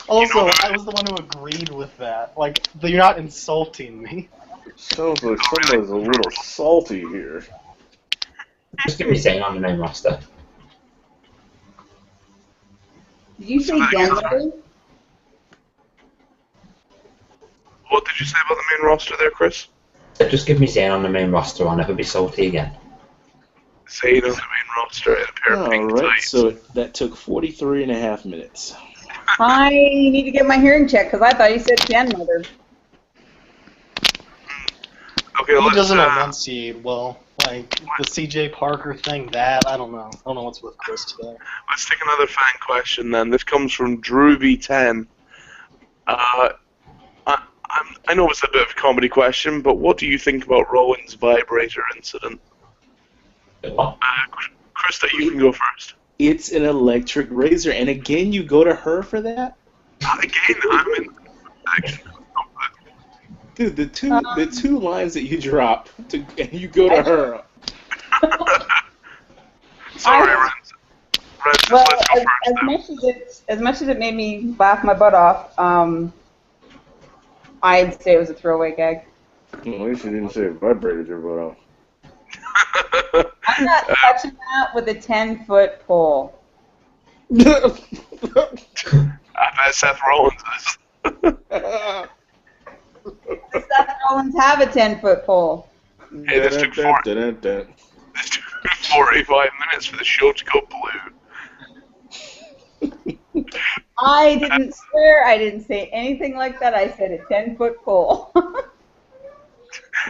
Also, I was the one who agreed with that. You're not insulting me. Sounds like someone's a little salty here. Just give me Zayn on the main roster. Did you say Denver? What did you say about the main roster there, Chris? Just give me Zayn on the main roster, I'll never be salty again. Zayn on the main roster in a pair of pink tights. So that took 43 and a half minutes. I need to get my hearing checked, because I thought you said grandmother. Okay, he doesn't enunciate well. The C.J. Parker thing, I don't know. I don't know what's with Chris today. Let's take another fan question then. This comes from DrewB10. I know it's a bit of a comedy question, but what do you think about Rowan's vibrator incident? Krista, you can go first. It's an electric razor, and again, you go to her for that? Again, I'm in action. Dude, the two lines that you drop, and you go to her. Sorry, Renz. Well, Let's go first. as much as it made me laugh my butt off, I'd say it was a throwaway gag. At least you didn't say it vibrated your butt off. I'm not touching that with a 10-foot pole. I bet Seth Rollins is. Does Seth Rollins have a 10-foot pole? Hey, this took 45 minutes for the show to go blue. I didn't swear. I didn't say anything like that. I said a 10-foot pole. But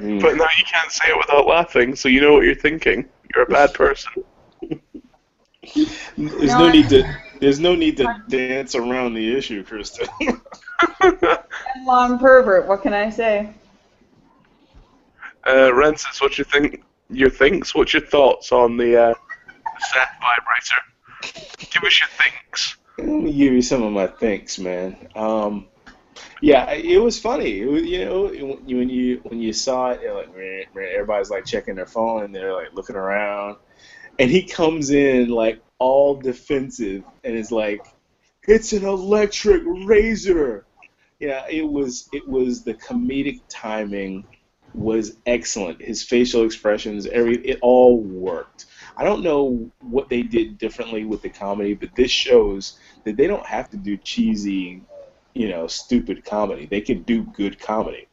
now you can't say it without laughing, so you know what you're thinking. You're a bad person. There's no need to dance around the issue, Krista. Long pervert. What can I say? Rensis, what's your What's your thoughts on the Seth vibrator? Give us your thinks. Let me give you some of my thinks, man. Yeah, it was funny. It was, when you saw it, like, everybody's like checking their phone and they're like looking around, and he comes in like all defensive and is like, "It's an electric razor." Yeah, it was the comedic timing was excellent. His facial expressions, it all worked. I don't know what they did differently with the comedy, but this shows that they don't have to do cheesy, stupid comedy. They can do good comedy.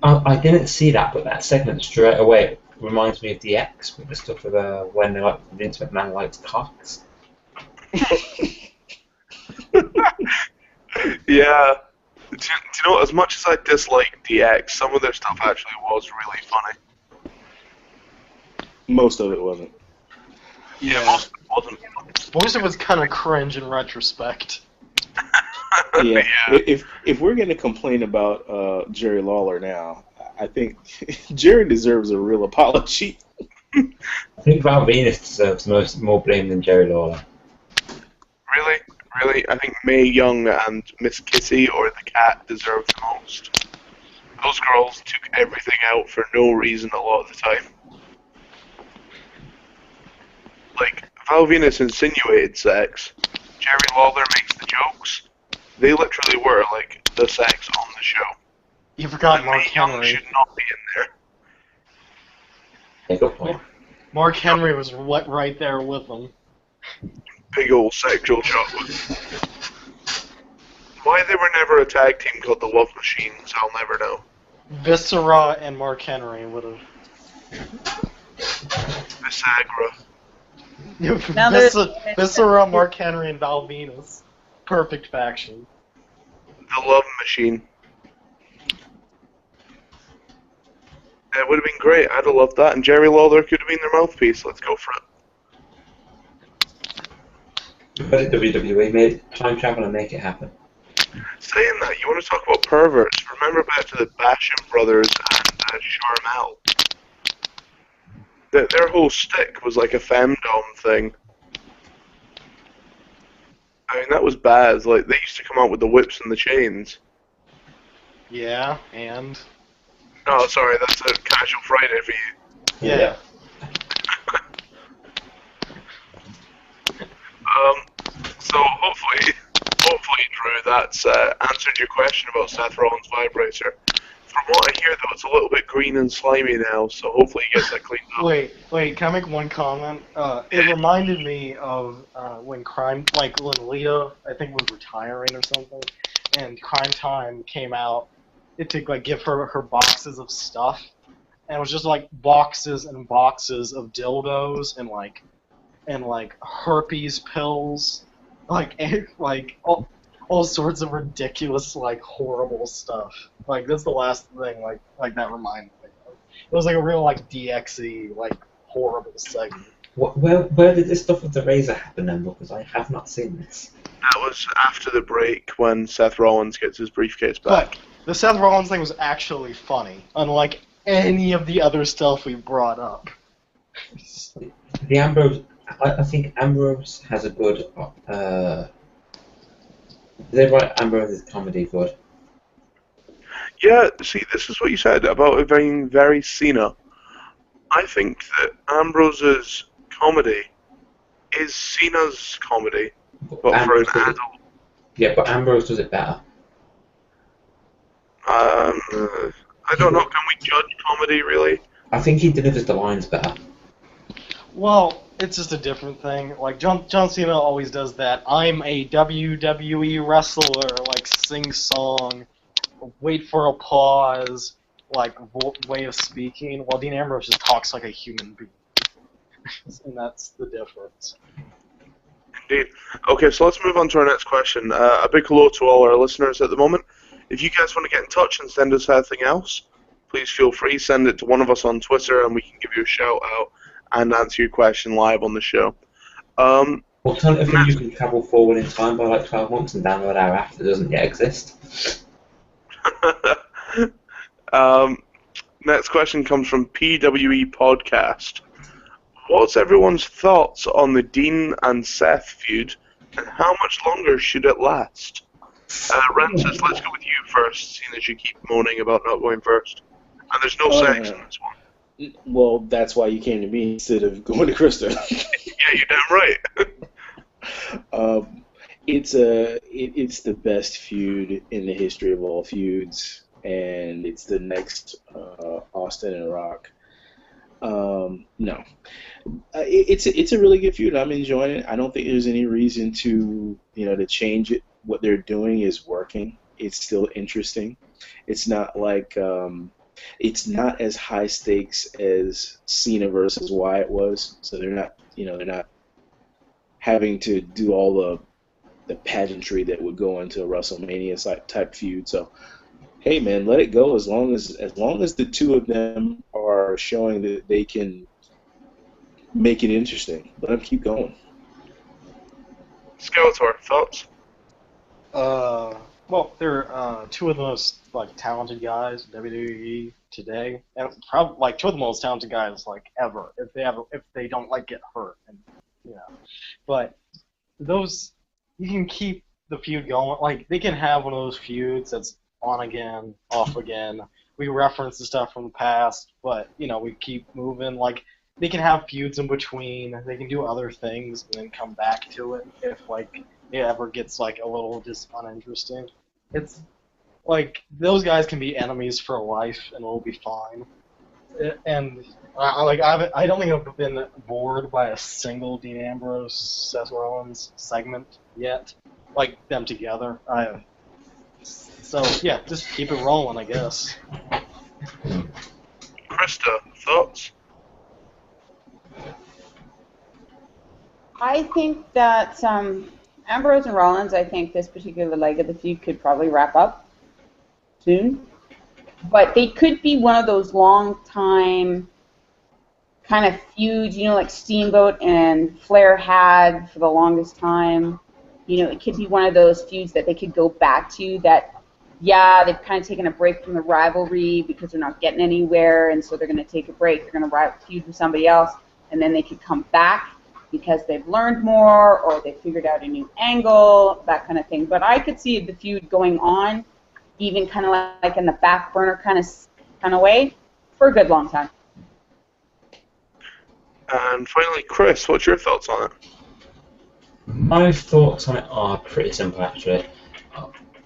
I didn't see that, but that segment straight away reminds me of the X with the stuff with when the Internet Man likes cocks. Yeah. Do you know, as much as I dislike DX, some of their stuff actually was really funny. Most of it wasn't. Yeah, most of it wasn't. Most of it's kind of cringe in retrospect. Yeah. If we're going to complain about Jerry Lawler now, I think Jerry deserves a real apology. I think Val Venus deserves more blame than Jerry Lawler. Really? I think Mae Young and Miss Kitty or the cat deserve the most. Those girls took everything out for no reason a lot of the time. Like, Val Venus insinuated sex. Jerry Lawler makes the jokes. They literally were, like, the sex on the show. You forgot And Mark Mae Young Henry. should not be in there. Yeah, good point. Mark Henry was right there with them. Big old sexual chocolate. Why they were never a tag team called the Love Machines, I'll never know. Viscera and Mark Henry would have. Visagra. Now there's- Viscera, Mark Henry, and Val Venus. Perfect faction. The Love Machine. It would have been great. I'd have loved that. And Jerry Lawler could have been their mouthpiece. Let's go for it. But WWE made time travel and make it happen. Saying that, you want to talk about perverts? Remember back to the Basham brothers and Sharmell. Their whole stick was like a femdom thing. I mean, that was bad. Like, they used to come out with the whips and the chains. Yeah, and. Oh, sorry, that's a casual Friday for you. Yeah. So hopefully, Drew, that's answered your question about Seth Rollins' vibrator. From what I hear, though, it's a little bit green and slimy now, so hopefully he gets that cleaned up. Wait, can I make one comment? It reminded me of when Lita, I think, was retiring or something, and Crime Time came out to give her boxes of stuff, and it was just like boxes and boxes of dildos and herpes pills, all sorts of ridiculous, horrible stuff. That's the last thing, that reminded me of. It was a real, DXy, horrible segment. Where did this stuff with the razor happen then? Because I have not seen this. That was after the break when Seth Rollins gets his briefcase back. But the Seth Rollins thing was actually funny, unlike any of the other stuff we brought up. the Ambrose. I think Ambrose has a good. They write Ambrose's comedy good. Yeah, see, this is what you said about it being very Cena. I think that Ambrose's comedy is Cena's comedy, but for an Ambrose does it, adult. yeah, but Ambrose does it better. I don't know. Can we judge comedy really? I think he delivers the lines better. Well, it's just a different thing. Like John Cena always does that. I'm a WWE wrestler, like sing song, wait for applause, like way of speaking. While Dean Ambrose just talks like a human being, and that's the difference. Indeed. Okay, so let's move on to our next question. A big hello to all our listeners at the moment. If you guys want to get in touch and send us anything else, please feel free. Send it to one of us on Twitter, and we can give you a shout out and answer your question live on the show. Alternatively, you can travel forward in time by like 12 months and download our app that doesn't yet exist. Next question comes from PWE Podcast. What's everyone's thoughts on the Dean and Seth feud, and how much longer should it last? Rancis, let's go with you first, seeing as you keep moaning about not going first. And there's no sex in this one. Well, that's why you came to me instead of going to Krista. Yeah, you're damn right. It's the best feud in the history of all feuds, and it's the next Austin and Rock. No, it's a really good feud. I'm enjoying it. I don't think there's any reason to to change it. What they're doing is working. It's still interesting. It's not like it's not as high stakes as Cena versus Wyatt was. So they're not having to do all the pageantry that would go into a WrestleMania type feud. So hey man, let it go as long as the two of them are showing that they can make it interesting. Let them keep going. Skeletor, thoughts? Well, they're two of the most talented guys in WWE today, and probably two of the most talented guys ever. If they don't get hurt, and but those you can keep the feud going. They can have one of those feuds that's on again, off again. We reference the stuff from the past, but we keep moving. They can have feuds in between. They can do other things and then come back to it if it ever gets a little just uninteresting. It's those guys can be enemies for life and it'll be fine. And I don't think I've been bored by a single Dean Ambrose Seth Rollins segment yet. Them together. So yeah, just keep it rolling, I guess. Krista, thoughts? I think that Ambrose and Rollins, I think this particular leg of the feud could probably wrap up soon. But they could be one of those long-time kind of feuds, like Steamboat and Flair had for the longest time. It could be one of those feuds that they could go back to that, yeah, they've kind of taken a break from the rivalry because they're not getting anywhere, and so they're going to take a break. They're going to feud with somebody else, and then they could come back because they've learned more or they figured out a new angle, that kind of thing. But I could see the feud going on, even kind of in the back burner kind of way, for a good long time. And finally, Chris, what's your thoughts on it? My thoughts on it are pretty simple, actually.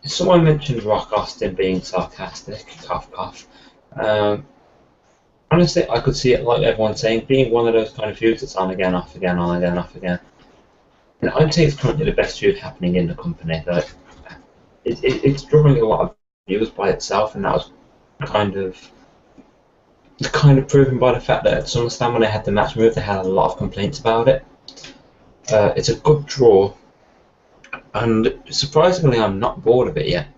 Someone mentioned Rock Austin being sarcastic, cough cough. Honestly, I could see it like everyone's saying, being one of those kind of feuds that's on again, off again, on again, off again. And I'd say it's currently the best feud happening in the company. It's drawing a lot of views by itself, and that was kind of proven by the fact that at SummerSlam when they had the match move, they had a lot of complaints about it. It's a good draw, and surprisingly, I'm not bored of it yet.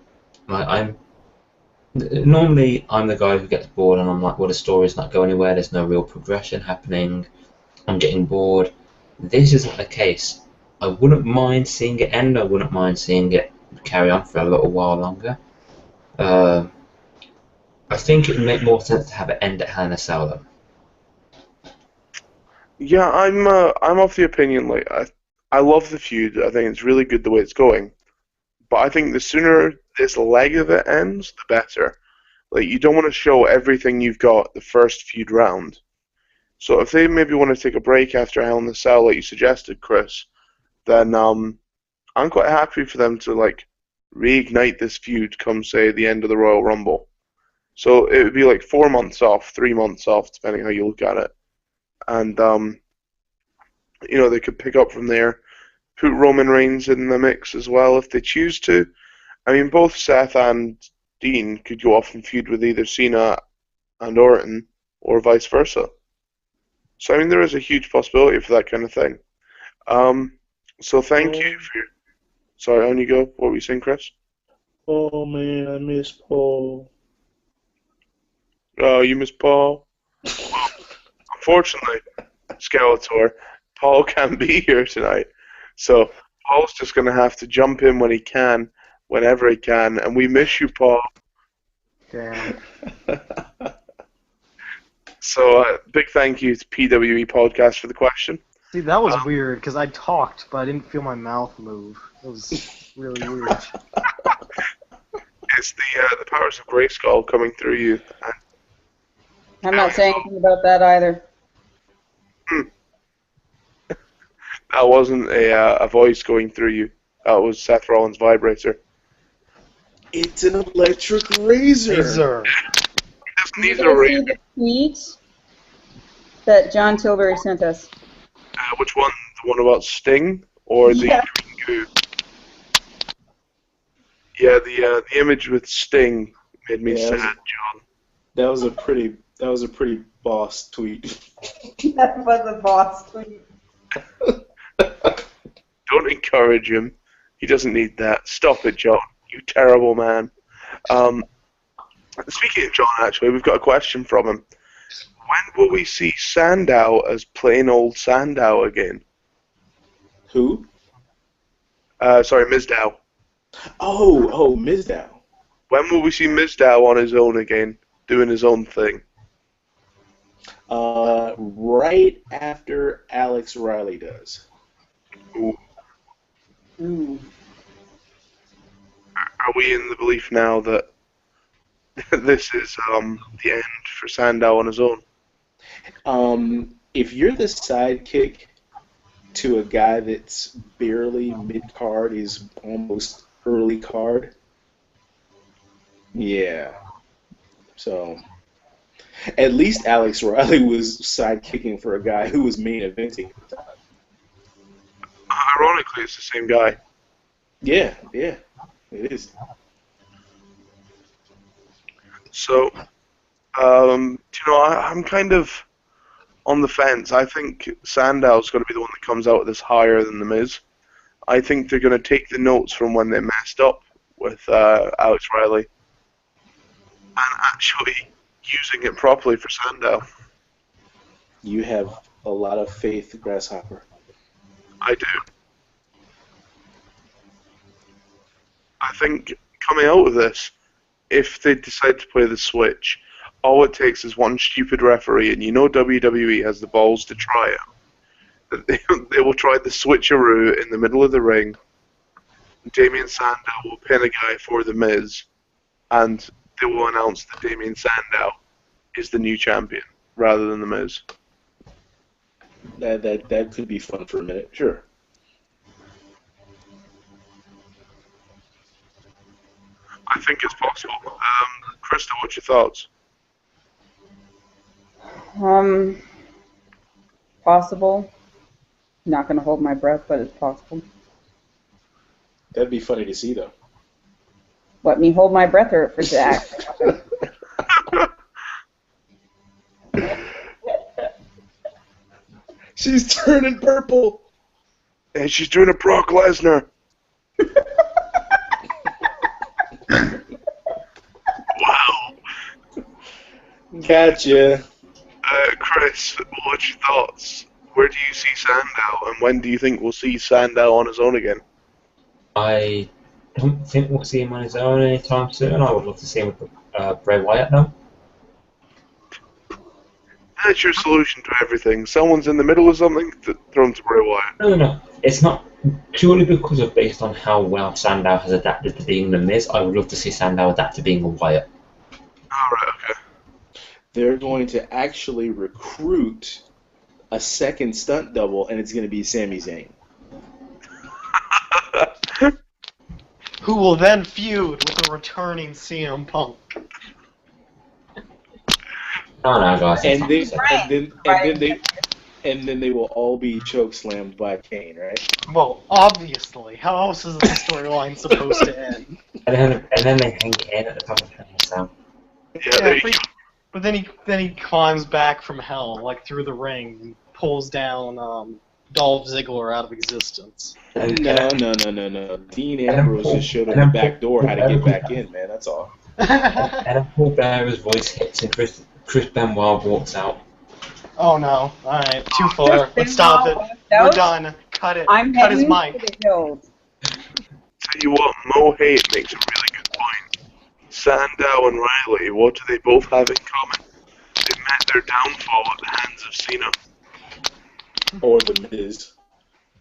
Normally, I'm the guy who gets bored, and I'm like, well, the story's not going anywhere. There's no real progression happening. I'm getting bored. This isn't the case. I wouldn't mind seeing it end. I wouldn't mind seeing it carry on for a little while longer. I think it would make more sense to have it end at Hell in a Cell, though. Yeah, I'm of the opinion like I love the feud. I think it's really good the way it's going. But I think the sooner this leg of it ends, the better. Like you don't want to show everything you've got the first feud round. So if they maybe want to take a break after Hell in the Cell, like you suggested, Chris, then I'm quite happy for them to like reignite this feud come say the end of the Royal Rumble. So it would be like 4 months off, 3 months off, depending how you look at it. And they could pick up from there, put Roman Reigns in the mix as well if they choose to. I mean, both Seth and Dean could go off and feud with either Cena and Orton, or vice versa. So I mean, there is a huge possibility for that kind of thing. So thank you for your... Sorry, on you go. What were you saying, Chris? Oh man, I miss Paul. Oh, you miss Paul? Unfortunately, Skeletor, Paul can't be here tonight. So Paul's just going to have to jump in when he can, whenever he can. And we miss you, Paul. Damn. So big thank you to PWE Podcast for the question. See, that was weird because I talked, but I didn't feel my mouth move. It was really weird. It's the powers of Grayskull coming through you. I'm not saying anything about that either. That wasn't a voice going through you. That was Seth Rollins' vibrator. It's an electric razor. These Did are you see the tweet that John Tilbury sent us? which one? The one about Sting or the Yeah. Green Goo? Yeah, the image with Sting made me sad, John. That was a pretty boss tweet. That was a boss tweet. Don't encourage him. He doesn't need that. Stop it, John. You terrible man. Speaking of John, actually, we've got a question from him. When will we see Sandow as plain old Sandow again? Who? Sorry, Mizdow. Oh, Mizdow. When will we see Mizdow on his own again, doing his own thing? Right after Alex Riley does. Ooh. Ooh. Are we in the belief now that this is the end for Sandow on his own? If you're the sidekick to a guy that's barely mid-card, is almost early card, yeah. So, at least Alex Riley was sidekicking for a guy who was main eventing at the time. Ironically, it's the same guy. Yeah, it is. So, I'm kind of on the fence. I think Sandow's going to be the one that comes out of this higher than The Miz. I think they're going to take the notes from when they messed up with Alex Riley and actually using it properly for Sandow. You have a lot of faith, Grasshopper. I do. I think coming out of this, if they decide to play the switch, all it takes is one stupid referee, and you know WWE has the balls to try it. That they will try the switcheroo in the middle of the ring. Damien Sandow will pin a guy for The Miz, and they will announce that Damien Sandow is the new champion, rather than The Miz. That could be fun for a minute, sure. I think it's possible. Krista, what's your thoughts? Possible. Not gonna hold my breath, but it's possible. That'd be funny to see, though. Let me hold my breath or for Zach. She's turning purple. And she's doing a Brock Lesnar. Wow. Gotcha. Chris, what's your thoughts? Where do you see Sandow, and when do you think we'll see Sandow on his own again? I don't think we'll see him on his own anytime soon. I would love to see him with Bray Wyatt now. That's your solution to everything. Someone's in the middle of something, throw them to Bray Wyatt. No. It's not purely because of based on how well Sandow has adapted to being the Miz. I would love to see Sandow adapt to being a Wyatt. Alright, okay. They're going to actually recruit a second stunt double, and it's going to be Sami Zayn. Who will then feud with a returning CM Punk. No, guys. And then they will all be chokeslammed by Kane, right? Well, obviously. How else is the storyline supposed to end? And then they hang in at the top of Hell in a Cell. Yeah, there you go. But then he climbs back from hell, like through the ring, and pulls down Dolph Ziggler out of existence. No. Dean Ambrose just showed him the back door how to get back in, man. That's all. And then Paul Bearer's voice hits and Chris Benoit walks out. Oh no! All right, too far. Let's stop it. We're done. Cut it. I'm Cut his heading mic. to the hills. Tell you what, Mo Hate makes a really good point. Sandow and Riley, what do they both have in common? They met their downfall at the hands of Cena. Or the Miz.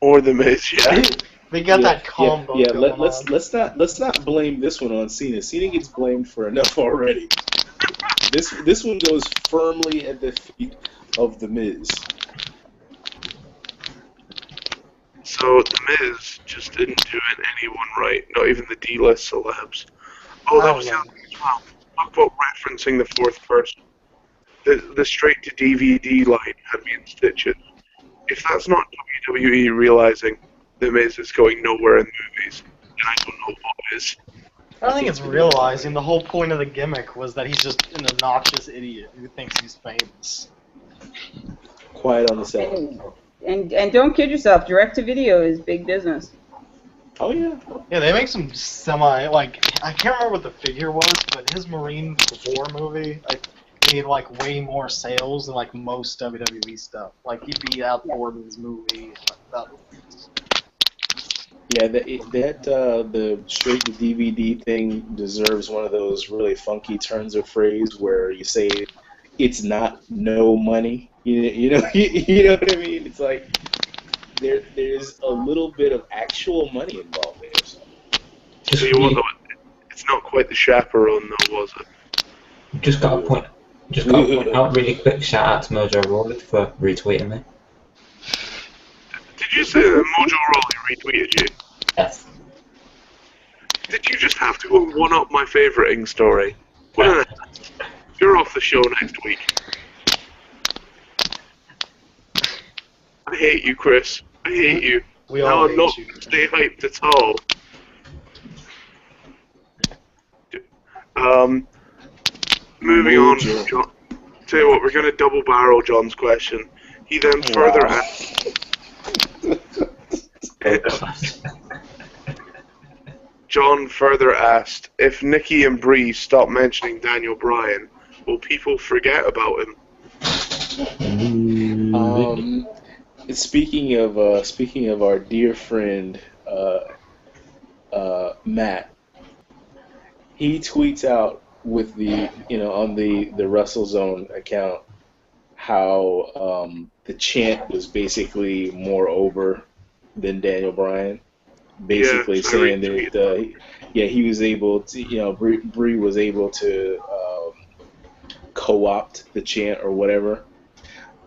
Or the Miz, yeah. They got that combo. Yeah. going Let's not blame this one on Cena. Cena gets blamed for enough already. This one goes firmly at the feet of the Miz. So the Miz just didn't do anyone right, not even the D-list celebs. Oh, that was the other thing as well. Talk about referencing the fourth person. The straight-to-DVD line had me in stitches. If that's not WWE realizing the Miz is going nowhere in movies, then I don't know what is. I think it's realizing the whole point of the gimmick was that he's just an obnoxious idiot who thinks he's famous. Quiet on the set. And don't kid yourself, direct-to-video is big business. Oh, yeah. Yeah, they make some I can't remember what the figure was, but his Marine War movie, made, way more sales than, most WWE stuff. He beat out Gordon's movie. Yeah, the straight-to-DVD thing deserves one of those really funky turns of phrase where you say it's not no money. You know what I mean? It's like there's a little bit of actual money involved there. So. So you want it's not quite the chaperone though, was it? Just got to point out really quick. Shout out to Mojo Rawley for retweeting me. Did you say that Mojo Rawley retweeted you? Yes. Did you just have to go one up my favouriting story? Well, you're off the show next week. I hate you, Chris. I hate you. We all I'm hate not you. going to stay hyped at all. Moving on, John. Tell you what, we're going to double barrel John's question. He then further asked. John further asked, if Nikki and Bree stop mentioning Daniel Bryan, will people forget about him? Speaking of our dear friend Matt, he tweets out with the on the WrestleZone account how the chant was basically more over than Daniel Bryan. Basically saying that he was able to Bree was able to co-opt the chant or whatever,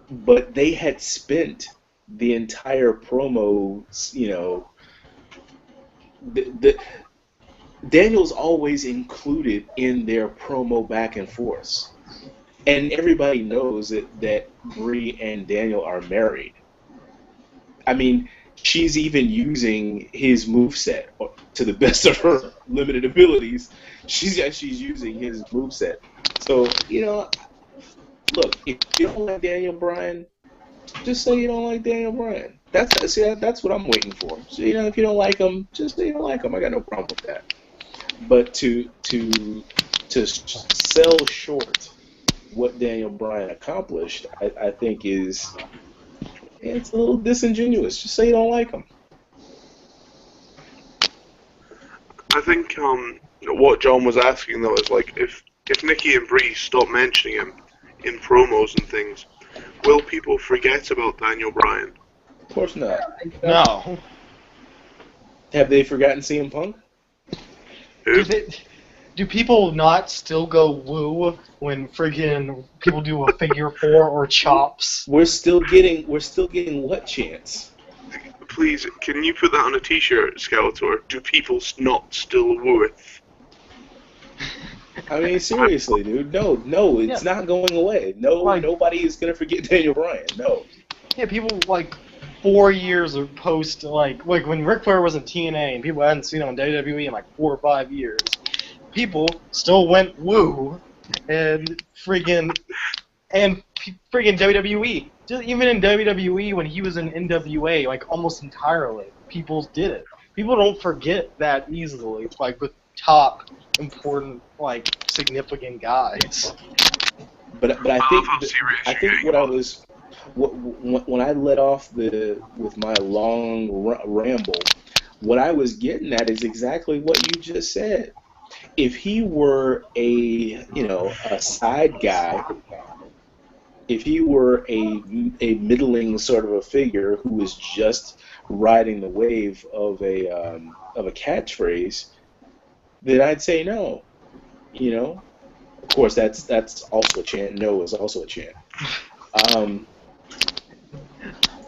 but they had spent the entire promo, Daniel's always included in their promo back and forth, and everybody knows that Bree and Daniel are married. I mean, she's even using his moveset to the best of her limited abilities. She's using his moveset. So, look, if you don't like Daniel Bryan, just say you don't like Daniel Bryan. That's what I'm waiting for. So, if you don't like him, just say you don't like him. I got no problem with that. But to sell short what Daniel Bryan accomplished, I think it's a little disingenuous. Just say you don't like him. I think what John was asking though is if Nikki and Bree stop mentioning him in promos and things, will people forget about Daniel Bryan? Of course not. No. Have they forgotten CM Punk? Who? Do people not still go woo when friggin' people do a figure four or chops? We're still getting what chance? Please, can you put that on a T-shirt, Skeletor? Do people not still woo it? I mean, seriously, dude. No, it's not going away. No, nobody is gonna forget Daniel Bryan. No. Yeah, people like 4 years or post like when Ric Flair was in TNA and people hadn't seen him in WWE in like 4 or 5 years. People still went woo and friggin' WWE. Just even in WWE when he was in NWA, like almost entirely, people did it. People don't forget that easily, like with top important, like significant guys. But I think what I was when I let off with my long ramble, what I was getting at is exactly what you just said. If he were a side guy, if he were a middling sort of a figure who was just riding the wave of a catchphrase, then I'd say no. Of course that's also a chant. No is also a chant.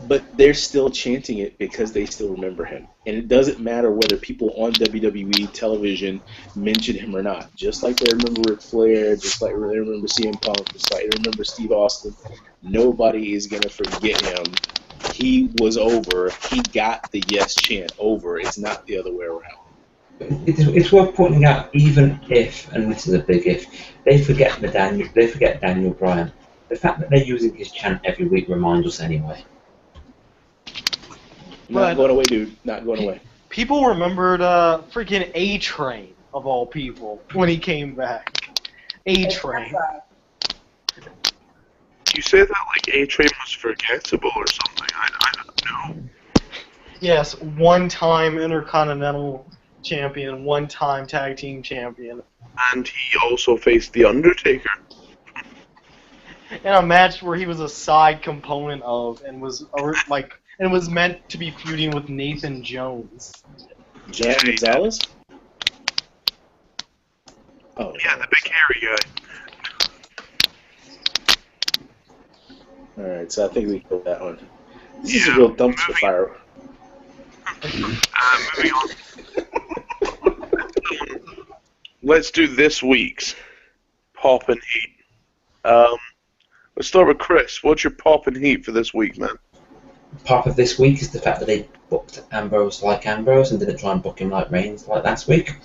But they're still chanting it because they still remember him. And it doesn't matter whether people on WWE television mention him or not. Just like they remember Ric Flair, just like they remember CM Punk, just like they remember Steve Austin, nobody is going to forget him. He was over. He got the yes chant over. It's not the other way around. It's worth pointing out, even if, and this is a big if, they forget Daniel Bryan, the fact that they're using his chant every week reminds us anyway. Not going away, dude. Not going away. People remembered freaking A-Train, of all people, when he came back. A-Train. You say that like A-Train was forgettable or something. I don't know. Yes, one-time Intercontinental Champion, one-time Tag Team Champion. And he also faced The Undertaker. In a match where he was a side component of, and was meant to be feuding with Nathan Jones. Jack Gonzalez? Oh. Yeah, the big hairy guy. Alright, so I think we killed that one. This is a real dumpster fire. Moving on. Let's do this week's Pop and Heat. Let's start with Chris. What's your Pop and Heat for this week, man? Part of this week is the fact that they booked Ambrose like Ambrose and didn't try and book him like Reigns like last week.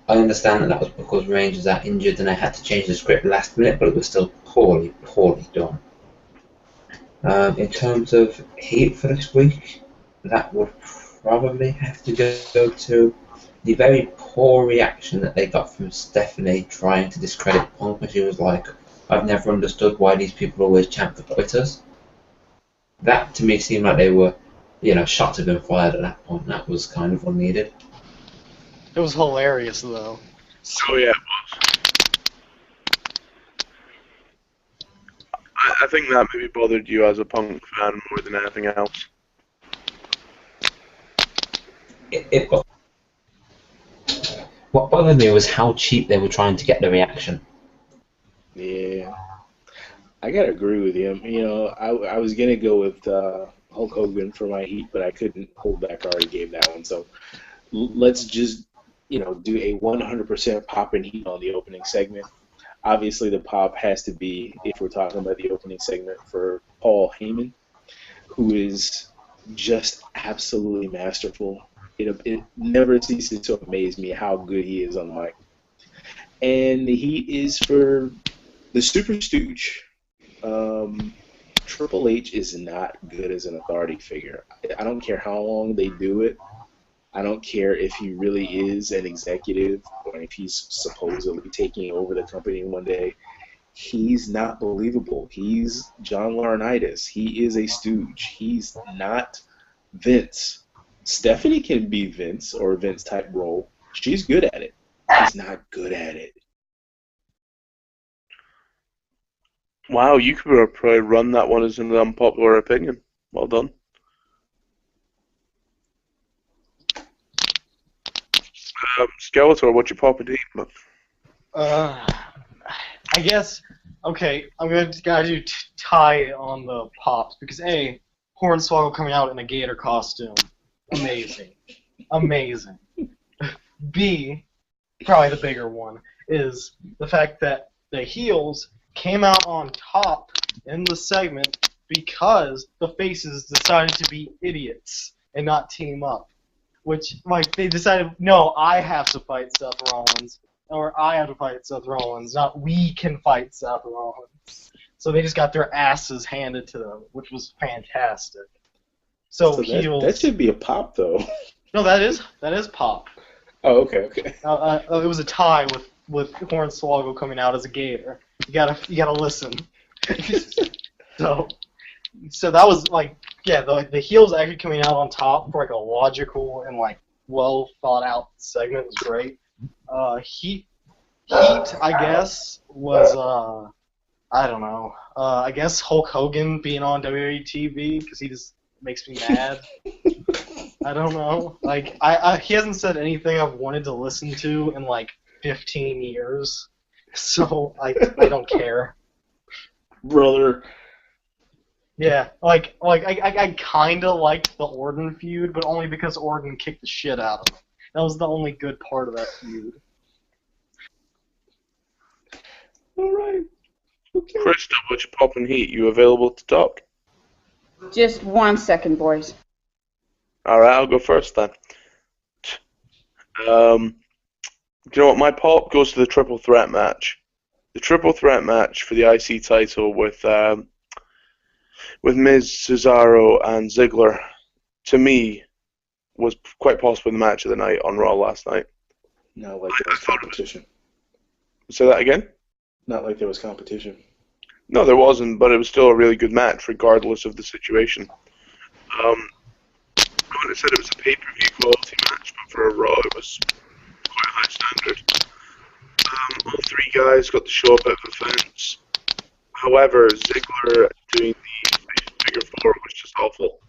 I understand that was because Reigns was out injured and they had to change the script last minute, but it was still poorly done. In terms of heat for this week, that would probably have to go to the very poor reaction that they got from Stephanie trying to discredit Punk when she was like, I've never understood why these people always chant for quitters. That to me seemed like they were, shots had been fired at that point. That was kind of unneeded. It was hilarious though. Oh yeah, it was. I think that maybe bothered you as a Punk fan more than anything else. What bothered me was how cheap they were trying to get the reaction. Yeah. I gotta agree with you. I was gonna go with Hulk Hogan for my heat, but I couldn't hold back. I already gave that one. So let's just, do a 100% pop and heat on the opening segment. Obviously, the pop has to be, if we're talking about the opening segment, for Paul Heyman, who is just absolutely masterful. It never ceases to amaze me how good he is on the mic. And the heat is for the Super Stooge. Triple H is not good as an authority figure. I don't care how long they do it. I don't care if he really is an executive or if he's supposedly taking over the company one day. He's not believable. He's John Laurinaitis. He is a stooge. He's not Vince. Stephanie can be Vince or a Vince type role. She's good at it. He's not good at it. Wow, you could probably run that one as an unpopular opinion. Well done. Skeletor, what you popping to eat? I guess. Okay, I'm gotta do tie on the pops because A, Hornswoggle coming out in a gator costume, amazing, amazing. B, probably the bigger one, is the fact that the heels came out on top in the segment because the faces decided to be idiots and not team up. Which, like, they decided, no, I have to fight Seth Rollins, or I have to fight Seth Rollins, not we can fight Seth Rollins. So they just got their asses handed to them, which was fantastic. So heels. That should be a pop, though. No, that is pop. Oh, okay. It was a tie with Hornswoggle coming out as a gator. You gotta listen. So that was like, yeah, the heels actually coming out on top for like a logical and like well thought out segment was great. Heat, I guess, was I don't know. I guess Hulk Hogan being on WWE TV because he just makes me mad. I don't know. Like, he hasn't said anything I've wanted to listen to in like 15 years, so I don't care. Brother. Yeah, like I kind of liked the Orton feud, but only because Orton kicked the shit out of him. That was the only good part of that feud. All right. Okay. Krista, what you popping heat? You available to talk? Just 1 second, boys. Alright, I'll go first then. Do you know what? My pop goes to the triple threat match. The triple threat match for the IC title with Miz, Cesaro, and Ziggler, to me, was quite possibly the match of the night on Raw last night. Not like there was competition. Say that again? Not like there was competition. No, there wasn't, but it was still a really good match, regardless of the situation. I wouldn't have said it was a pay-per-view quality match, but for a Raw, it was quite a high standard. All three guys got to show a bit of offense. However, Ziggler doing the figure four was just awful.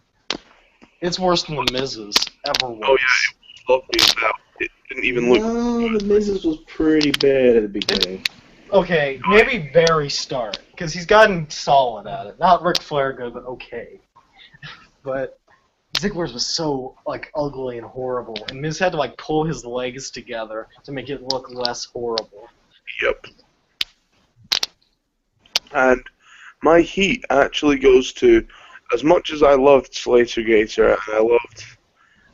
It's worse than the Miz's ever was. Oh yeah, it was lovely as that. It didn't even look. No, the Miz's was pretty bad at the beginning. Okay, maybe very start, because he's gotten solid at it. Not Ric Flair good, but okay. But Ziggler's was so like ugly and horrible, and Miz had to like pull his legs together to make it look less horrible. Yep. And my heat actually goes to, as much as I loved Slater Gator and I loved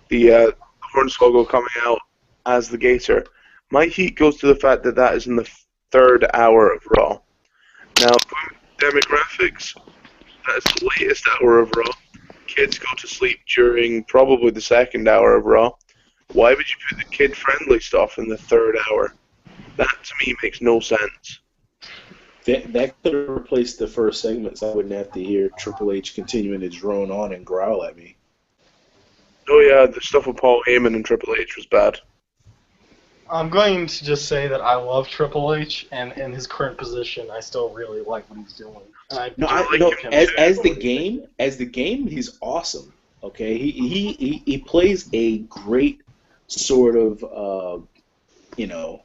the Hornswoggle coming out as the Gator, my heat goes to the fact that that is in the third hour of Raw. Now, demographics, that is the latest hour of Raw. Kids go to sleep during probably the second hour of Raw. Why would you put the kid-friendly stuff in the third hour? That, to me, makes no sense. That could have replaced the first segment, so I wouldn't have to hear Triple H continuing to drone on and growl at me. Oh yeah, the stuff with Paul Heyman and Triple H was bad. I'm going to just say that I love Triple H, and in his current position, I still really like what he's doing. As the game, he's awesome. Okay, he plays a great sort of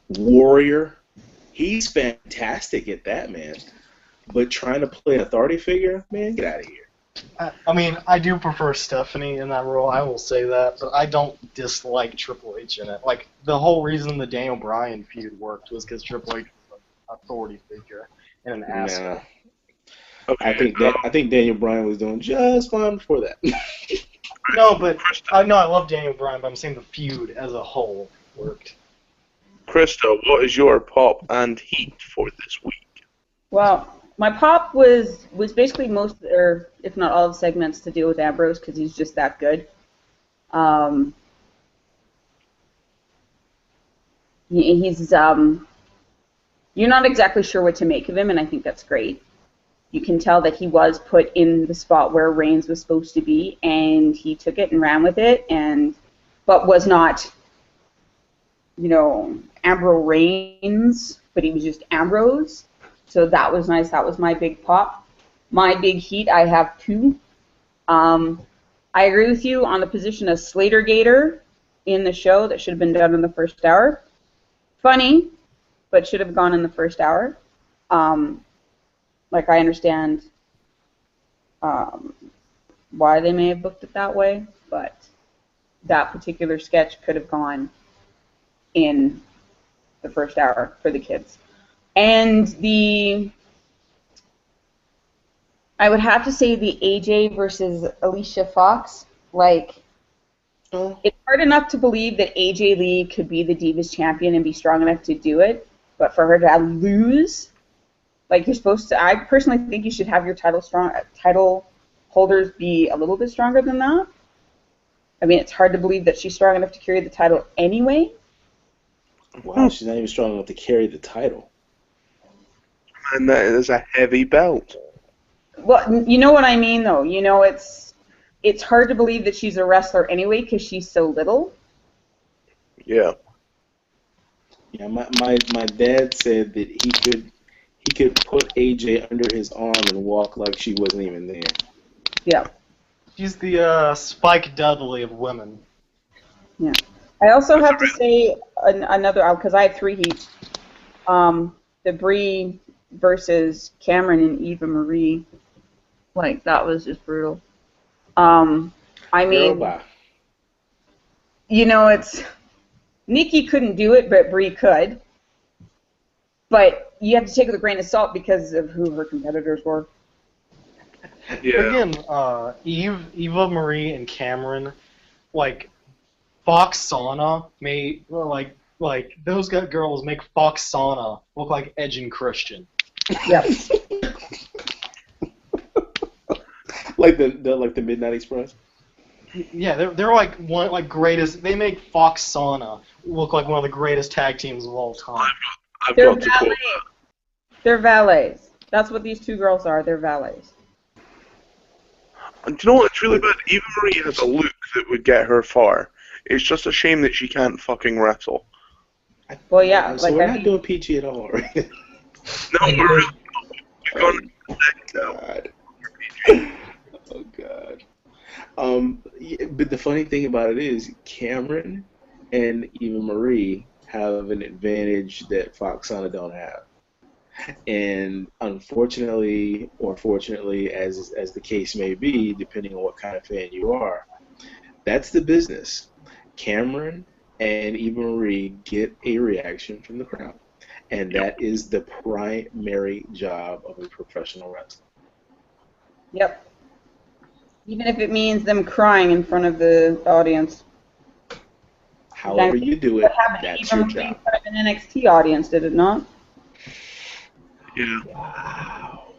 warrior. He's fantastic at that, man. But trying to play an authority figure, man, get out of here. I mean, I do prefer Stephanie in that role, I will say that, but I don't dislike Triple H in it. Like, the whole reason the Daniel Bryan feud worked was because Triple H was an authority figure and an asshole. Nah. I think Daniel Bryan was doing just fine before that. No, but I love Daniel Bryan, but I'm saying the feud as a whole worked. Krista, what is your pop and heat for this week? Well, my pop was basically most, or if not all, the segments to deal with Ambrose because he's just that good. He's you're not exactly sure what to make of him, and I think that's great. You can tell that he was put in the spot where Reigns was supposed to be, and he took it and ran with it, but was not, Ambrose Reigns, but he was just Ambrose. So that was nice. That was my big pop. My big heat, I have two. I agree with you on the position of Slater Gator in the show. That should have been done in the first hour. Funny, but should have gone in the first hour. Like, I understand why they may have booked it that way, but that particular sketch could have gone in the first hour for the kids. And I would have to say the AJ versus Alicia Fox. Like, it's hard enough to believe that AJ Lee could be the Divas champion and be strong enough to do it, but for her to lose, like, you're supposed to. I personally think you should have your title holders be a little bit stronger than that. I mean, it's hard to believe that she's strong enough to carry the title anyway. Wow, she's not even strong enough to carry the title. And that is a heavy belt. Well, you know what I mean, though. You know, it's hard to believe that she's a wrestler anyway because she's so little. Yeah. Yeah, my dad said that he could put AJ under his arm and walk like she wasn't even there. Yeah. She's the Spike Dudley of women. Yeah. I also have to say another, because I have three heats. The Brie versus Cameron and Eva Marie, like, that was just brutal. I mean, you know, it's Nikki couldn't do it, but Brie could. But you have to take it with a grain of salt because of who her competitors were. Yeah. Again, Eva Marie and Cameron, like, Fox Sauna made, like those girls make Fox Sauna look like Edge and Christian. Yep. like the Midnight Express. Yeah, they're like greatest. They make Fox Sauna look like one of the greatest tag teams of all time. I've They're got to quote valets. They're valets. That's what these two girls are. They're valets. And do you know what? It's really bad. Eva Marie has a look that would get her far. It's just a shame that she can't fucking wrestle. Well, yeah. So like, we're not doing PG at all, right? No, we're really we've gone God. Oh God. Yeah, but the funny thing about it is Cameron and Eva Marie have an advantage that Fox Sauna don't have. And unfortunately, or fortunately, as the case may be, depending on what kind of fan you are, that's the business. Cameron and Eva Marie get a reaction from the crowd. And that is the primary job of a professional wrestler. Yep. Even if it means them crying in front of the audience. However you do it, that's your job. In front of an NXT audience, did it not? Yeah. Wow.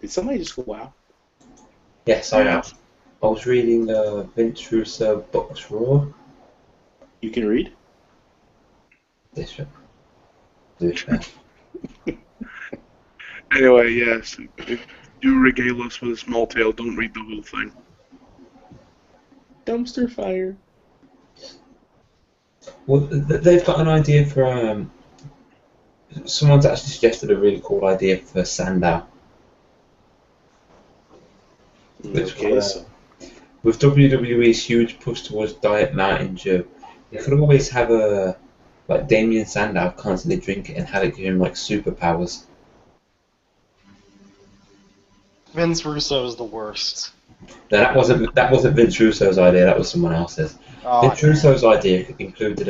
Did somebody just go wow? Yes, I have. I was reading Vince Russo Books Raw. You can read? This one. This one. Anyway, yes. If you regale us with a small tale, don't read the whole thing. Dumpster fire. Well, they've got an idea for. Someone's actually suggested a really cool idea for Sandow. Okay, so. With WWE's huge push towards Diet Mountain Dew, you could always have like Damien Sandow constantly drink it and have it give him like superpowers. Vince Russo is the worst. No, that wasn't Vince Russo's idea. That was someone else's. Oh, Vince Russo's idea included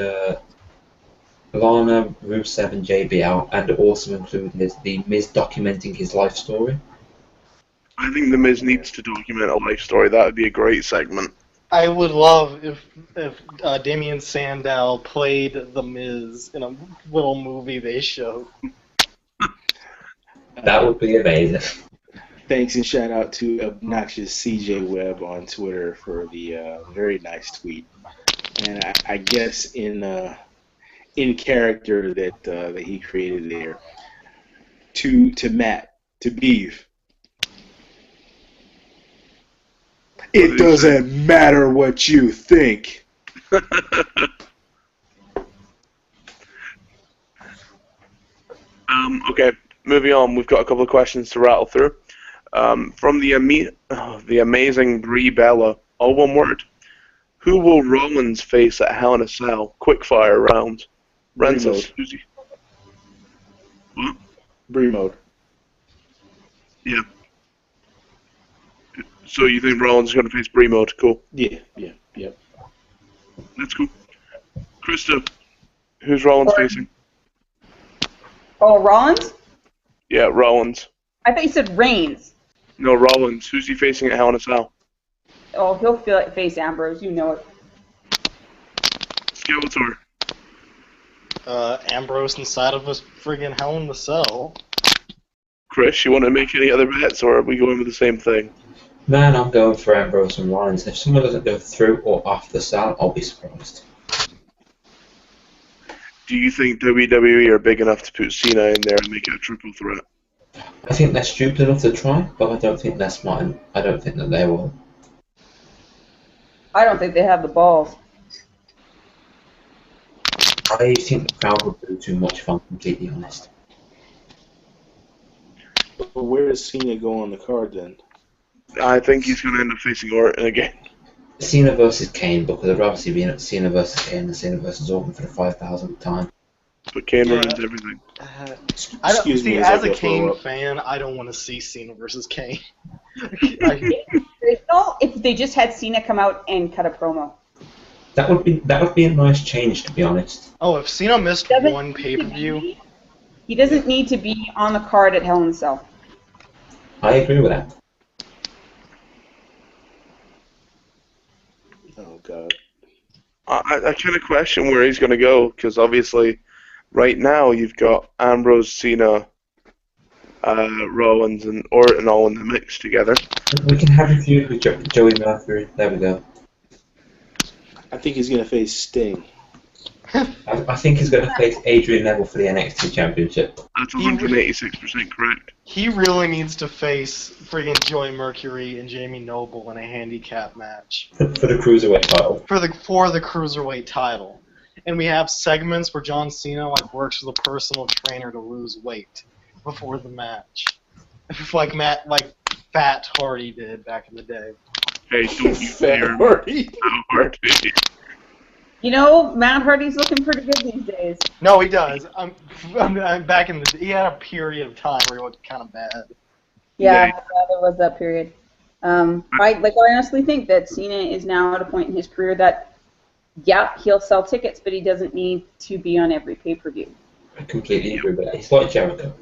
Lana, Rusev, and JBL, and also included the Miz documenting his life story. I think The Miz needs to document a life story. That would be a great segment. I would love if Damien Sandow played The Miz in a little movie they showed. That would be amazing. Thanks and shout out to obnoxious CJ Webb on Twitter for the very nice tweet. And I guess in character that he created there. To Matt, to Beef. It doesn't matter what you think. Okay, moving on. We've got a couple of questions to rattle through. From the amazing Brie Bella, all one word. Who will Rollins face at Hell in a Cell? Quickfire round. Rensis. Who's he? What? Brie mode. Yeah. So you think Rollins is going to face Brie mode? Cool. Yeah. That's cool. Krista, who's Rollins facing? Oh, Rollins? Yeah, Rollins. I thought you said Reigns. No, Rollins. Who's he facing at Hell in a Cell? Oh, he'll face Ambrose. You know it. Skeletor. Ambrose inside of a friggin' Hell in the Cell. Chris, you want to make any other bets, or are we going with the same thing? Man, I'm going for Ambrose and Rollins. If someone doesn't go through or off the cell, I'll be surprised. Do you think WWE are big enough to put Cena in there and make it a triple threat? I think they're stupid enough to try, but I don't think they're smart. I don't think that they will. I don't think they have the balls. I think the crowd would do too much if I'm completely honest. But where does Cena go on the card then? I think he's going to end up facing Orton again. Cena versus Kane, because I'd rather see Cena versus Kane than Cena versus Orton for the 5,000th time. But Kane ruins everything. I don't Excuse me see. as I As a go Kane throw up. fan, I don't want to see Cena versus Kane. If they just had Cena come out and cut a promo. That would be a nice change, to be honest. Oh, if Cena missed Doesn't one pay-per-view, He doesn't need to be on the card at Hell in a Cell. I agree with that. Oh God. I kind of question where he's going to go, because obviously, right now you've got Ambrose, Cena, Rollins, and Orton all in the mix together. We can have a feud with Joey Mercury. There we go. I think he's gonna face Sting. I think he's going to face Adrian Neville for the NXT Championship. That's 186% correct. he really needs to face friggin' Joey Mercury and Jamie Noble in a handicap match For the Cruiserweight title. for the Cruiserweight title. And we have segments where John Cena works with a personal trainer to lose weight before the match, like Fat Hardy did back in the day. Hey, don't you Fat dare Hardy. How hard it is. You know, Matt Hardy's looking pretty good these days. No, he does. I'm back in the. He had a period of time where he looked kind of bad. Yeah, Yeah. there was that period. I honestly think that Cena is now at a point in his career that, yeah, he'll sell tickets, but he doesn't need to be on every pay-per-view. I completely agree with that. He's like Jericho.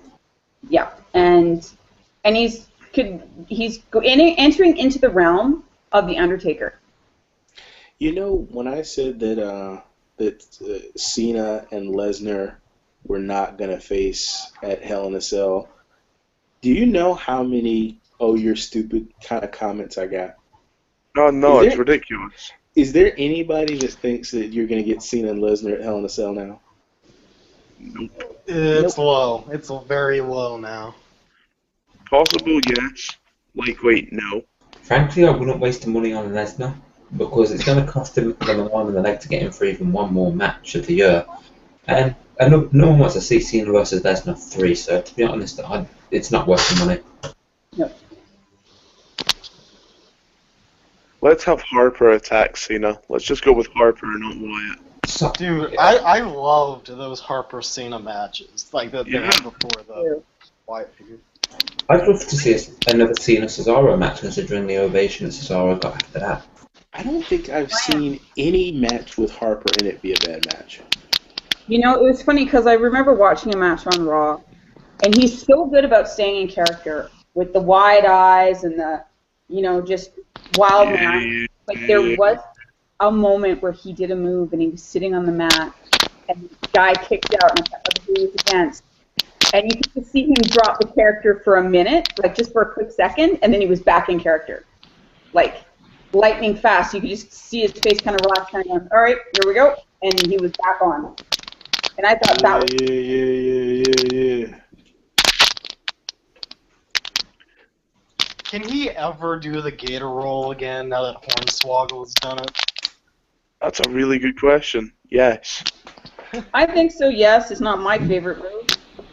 Yeah, and he's entering into the realm of the Undertaker. You know, when I said that Cena and Lesnar were not gonna face at Hell in a Cell, do you know how many "oh you're stupid" kind of comments I got? No, Is it's there- ridiculous. Is there anybody that thinks that you're gonna get Cena and Lesnar at Hell in a Cell now? Nope. It's low. It's very low now. Possible, yes. Lightweight, no. Frankly, I wouldn't waste the money on Lesnar, because it's going to cost him an arm and a leg to get him for even one more match of the year. And no one wants to see Cena versus Lesnar 3, so to be honest, it's not worth the money. No. Let's have Harper attack Cena. Let's just go with Harper and not Wyatt. So, Dude, I loved those Harper Cena matches, like that they Yeah. had before the Wyatt figure. I'd love to see another Cena Cesaro match, considering the ovation that Cesaro got after that. I don't think I've seen any match with Harper in it be a bad match. You know, it was funny because I remember watching a match on Raw, and he's so good about staying in character with the wide eyes and the, just wild man. Like there was a moment where he did a move and he was sitting on the mat, and the guy kicked out, and I thought who he was against. And you could just see him drop the character for a minute, like just for a quick second, and then he was back in character, like lightning fast. You could just see his face kind of relax, kind of going, all right, here we go, and he was back on. And I thought that was Yeah. Can he ever do the Gator roll again now that Hornswoggle's done it? That's a really good question. Yes. I think so, yes. It's not my favorite move,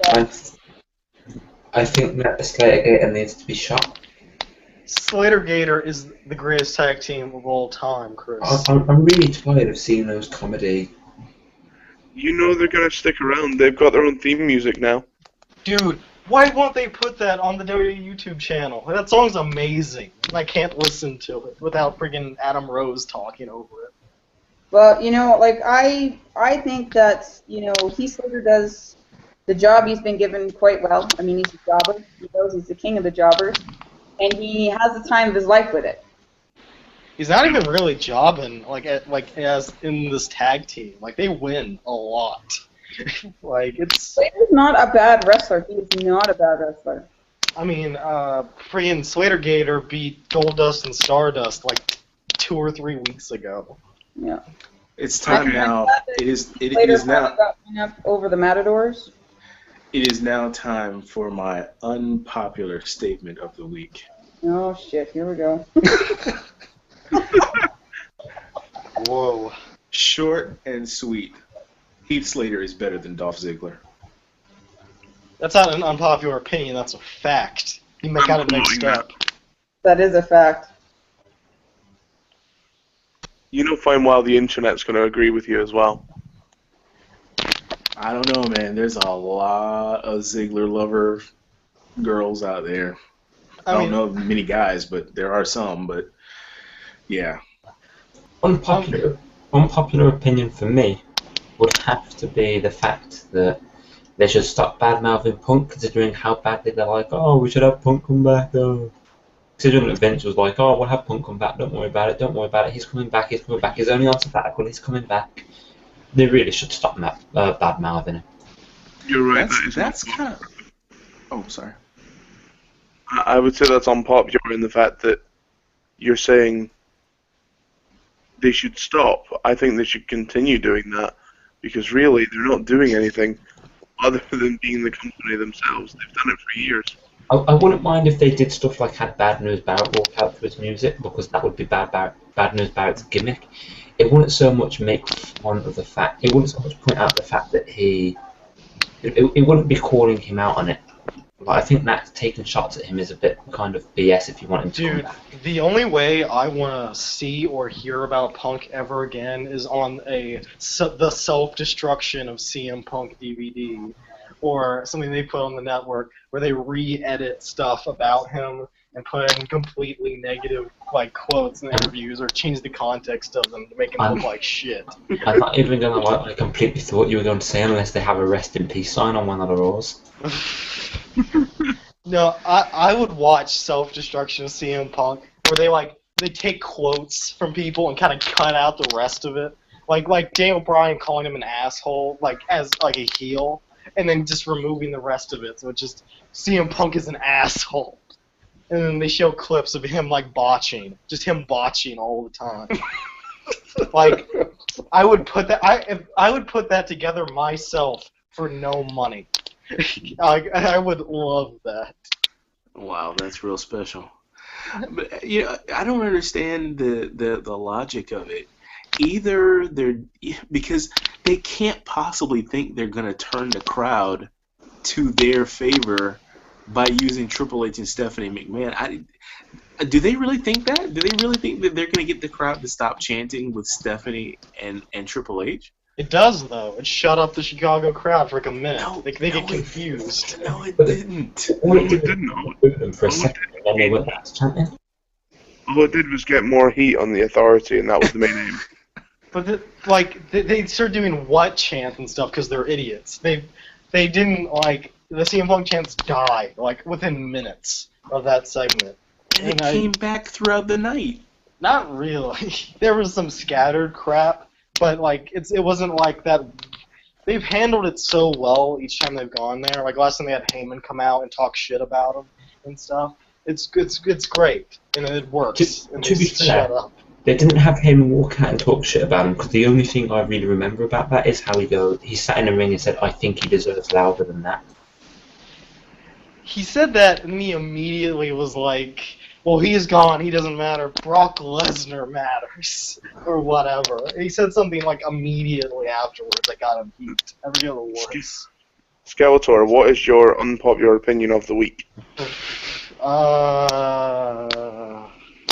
I think that Slater Gator needs to be shot. Slater Gator is the greatest tag team of all time, Chris. I'm really tired of seeing those comedy. You know they're gonna stick around. They've got their own theme music now. Dude, why won't they put that on the WWE YouTube channel? That song's amazing. I can't listen to it without friggin' Adam Rose talking over it. Well, like I think that Heath Slater does the job he's been given quite well. I mean, he's a jobber. He knows he's the king of the jobbers, and he has the time of his life with it. He's not even really jobbing as in this tag team. Like they win a lot. It's. Slater's not a bad wrestler. He is not a bad wrestler. I mean, freaking Slater Gator beat Goldust and Stardust like 2 or 3 weeks ago. Yeah. It's time now. It is now. Got up over the Matadors. It is now time for my unpopular statement of the week. Oh shit! Here we go. Whoa. Short and sweet. Heath Slater is better than Dolph Ziggler. That's not an unpopular opinion. That's a fact. You got it mixed up. That is a fact. You know fine well the internet's going to agree with you as well. I don't know, man. There's a lot of Ziggler lover girls out there. I don't know many guys, but there are some. But yeah. Unpopular opinion for me would have to be the fact that they should stop bad-mouthing Punk, considering how badly they're like, oh, we should have Punk come back, though. Considering that Vince was like, oh, we'll have Punk come back, don't worry about it, he's coming back, he's only on sabbatical, he's coming back. They really should stop bad-mouthing him. You're right, that's kind of... Oh, sorry. I would say that's unpopular in the fact that you're saying they should stop. I think they should continue doing that, because really, they're not doing anything other than being the company themselves. They've done it for years. I wouldn't mind if they did stuff like had Bad News Barrett walk out to his music, because that would be Bad News Barrett's gimmick. It wouldn't so much make fun of the fact, it wouldn't so much point out the fact that it wouldn't be calling him out on it. Like, I think that taking shots at him is a bit kind of BS if you want him to come back. The only way I want to see or hear about Punk ever again is on the self-destruction of CM Punk DVD, or something they put on the network where they re-edit stuff about him and put in completely negative quotes and interviews, or change the context of them to make him look like shit. I'm not even gonna lie, I completely thought you were going to say unless they have a rest in peace sign on one of the Raws. No, I would watch Self-Destruction of CM Punk, where they take quotes from people and kind of cut out the rest of it, like Daniel Bryan calling him an asshole, as a heel, and then just removing the rest of it, so it's just CM Punk is an asshole, and then they show clips of him botching, just him botching all the time. I would put that together myself for no money. I would love that. Wow, that's real special. But I don't understand the logic of it. Either because they can't possibly think they're gonna turn the crowd to their favor by using Triple H and Stephanie McMahon. Do they really think that? Do they really think that they're gonna get the crowd to stop chanting with Stephanie and Triple H? It does, though. It shut up the Chicago crowd for a minute. No, they get confused. No, it didn't. No, it didn't. For a second, and they went back to chanting. All it did was get more heat on the Authority, and that was the main aim. But they started doing what chants and stuff because they're idiots. They didn't the CM Punk chants died within minutes of that segment. And it came back throughout the night. Not really. There was some scattered crap, but it wasn't like that. They've handled it so well each time they've gone there. Last time they had Heyman come out and talk shit about him and stuff. It's great and it works. To be fair, they didn't have him walk out and talk shit about him, because the only thing I really remember about that is how he sat in the ring and said, I think he deserves louder than that. He said that, and he immediately was like, well, he's gone, he doesn't matter, Brock Lesnar matters, or whatever. He said something immediately afterwards that got him heat. I forget what it was. Skeletor, what is your unpopular opinion of the week?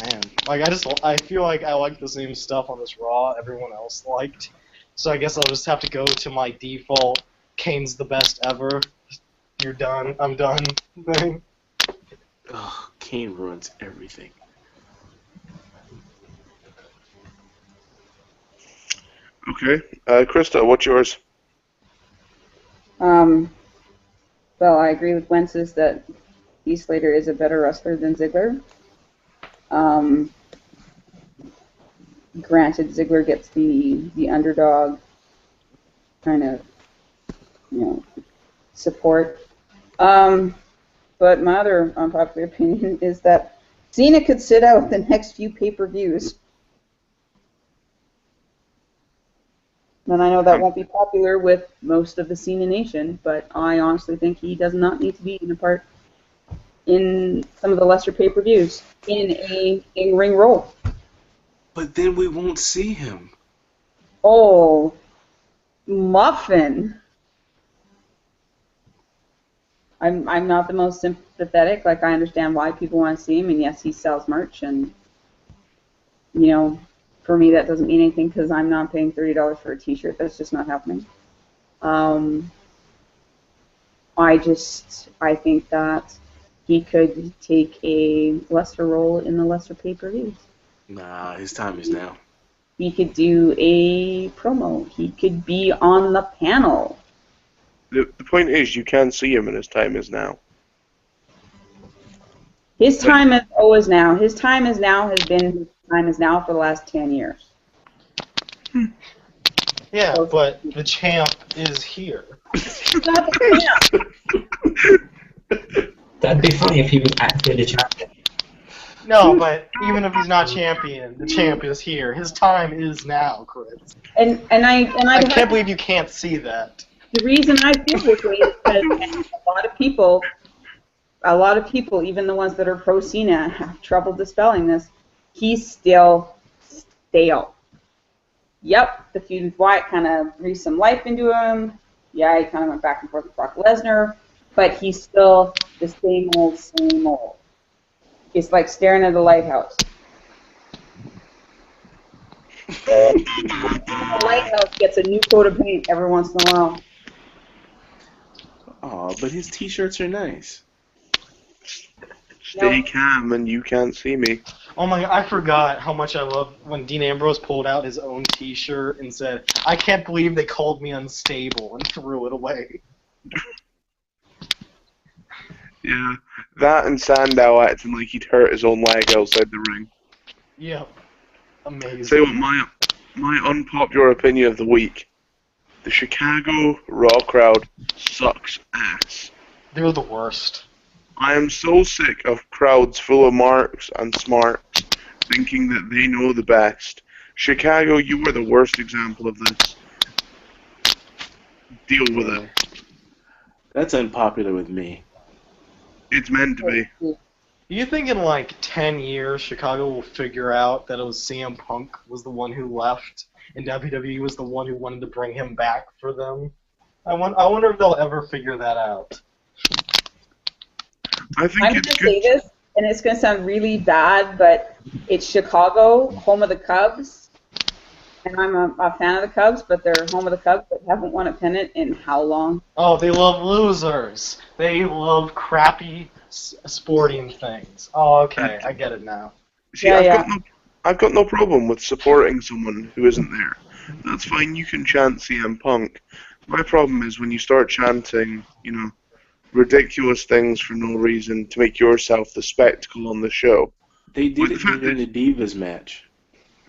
Man, like I feel like I like the same stuff on this Raw everyone else liked, so I guess I'll just have to go to my default. Kane's the best ever. You're done. I'm done. Thing. Ugh, Kane ruins everything. Okay. Krista, what's yours? Well, I agree with Wences that Heath Slater is a better wrestler than Ziggler. Granted, Ziggler gets the underdog kind of, support. But my other unpopular opinion is that Cena could sit out the next few pay-per-views. And I know that won't be popular with most of the Cena Nation, but I honestly think he does not need to be in a part in some of the lesser pay-per-views in a in-ring role. But then we won't see him. Oh, Muffin. I'm not the most sympathetic. Like, I understand why people want to see him, and yes, he sells merch, and for me that doesn't mean anything because I'm not paying $30 for a T-shirt. That's just not happening. I think that he could take a lesser role in the lesser pay-per-views. Nah, his time is now. He could do a promo. He could be on the panel. The point is, you can see him and his time is now. His time is always now. His time is now has been his time is now for the last 10 years. Yeah, but the champ is here. He's not the champ. That'd be funny if he was actually the champion. No, but even if he's not champion, the champ is here. His time is now, Chris. And I can't believe you can't see that. The reason I feel this way is because a lot of people, even the ones that are pro Cena, have trouble dispelling this. He's still stale. Yep, the feud with Wyatt kind of breathed some life into him. Yeah, he kind of went back and forth with Brock Lesnar, but he's still the same old, same old. It's like staring at a lighthouse. The lighthouse gets a new coat of paint every once in a while. Aw, but his T-shirts are nice. Stay calm and you can't see me. Oh my god, I forgot how much I love when Dean Ambrose pulled out his own T-shirt and said, "I can't believe they called me unstable," and threw it away. Yeah, that and Sandow acting like he'd hurt his own leg outside the ring. Yep. Amazing. Say what my unpopular opinion of the week. The Chicago Raw crowd sucks ass. They're the worst. I am so sick of crowds full of marks and smarts thinking that they know the best. Chicago, you are the worst example of this. Deal with it. That's unpopular with me. It's meant to be. Do you think in like 10 years Chicago will figure out that it was CM Punk was the one who left and WWE was the one who wanted to bring him back for them? I wonder if they'll ever figure that out. I think I'm going to say this, and it's going to sound really bad, but it's Chicago, home of the Cubs. And I'm a fan of the Cubs, but they're home of the Cubs that haven't won a pennant in how long? Oh, they love losers. They love crappy sporting things. Oh, okay, I get it now. See, I've got no problem with supporting someone who isn't there. That's fine, you can chant CM Punk. My problem is when you start chanting, ridiculous things for no reason to make yourself the spectacle on the show. They did it during the Divas match.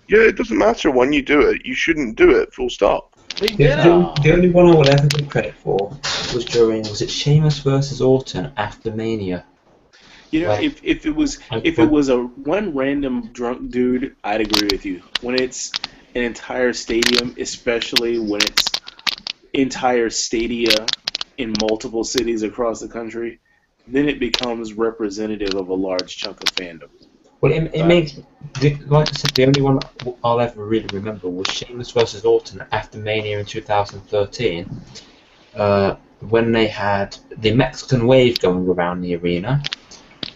Yeah, it doesn't matter when you do it. You shouldn't do it, full stop. They did The only one I will ever give credit for was it Sheamus versus Orton after Mania? If it was a one random drunk dude, I'd agree with you. When it's an entire stadium, especially when it's entire stadia in multiple cities across the country, then it becomes representative of a large chunk of fandom. Well, it makes, like I said, the only one I'll ever really remember was Sheamus versus Orton after Mania in 2013, when they had the Mexican wave going around the arena,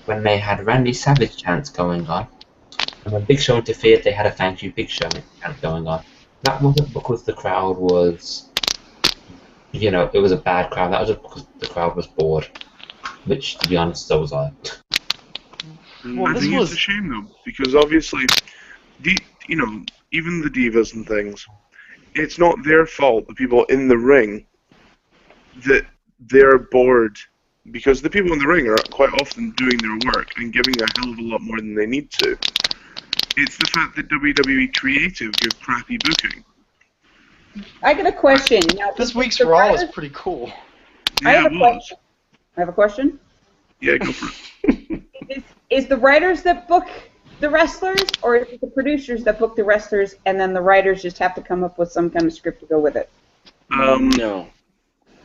when they had Randy Savage chants going on, and when Big Show interfered, they had a thank you Big Show chant going on. That wasn't because the crowd was, it was a bad crowd. That was just because the crowd was bored. Which, to be honest, so was I. Well, I this think was it's a shame though, because obviously, even the divas and things, it's not their fault. The people in the ring that they're bored, because the people in the ring are quite often doing their work and giving a hell of a lot more than they need to. It's the fact that WWE Creative give crappy booking. I got a question. Now, this week's the Raw is writers- pretty cool. Yeah, it was. I have a question. Yeah, go for it. Is the writers that book the wrestlers, or is it the producers that book the wrestlers, and then the writers just have to come up with some kind of script to go with it? No,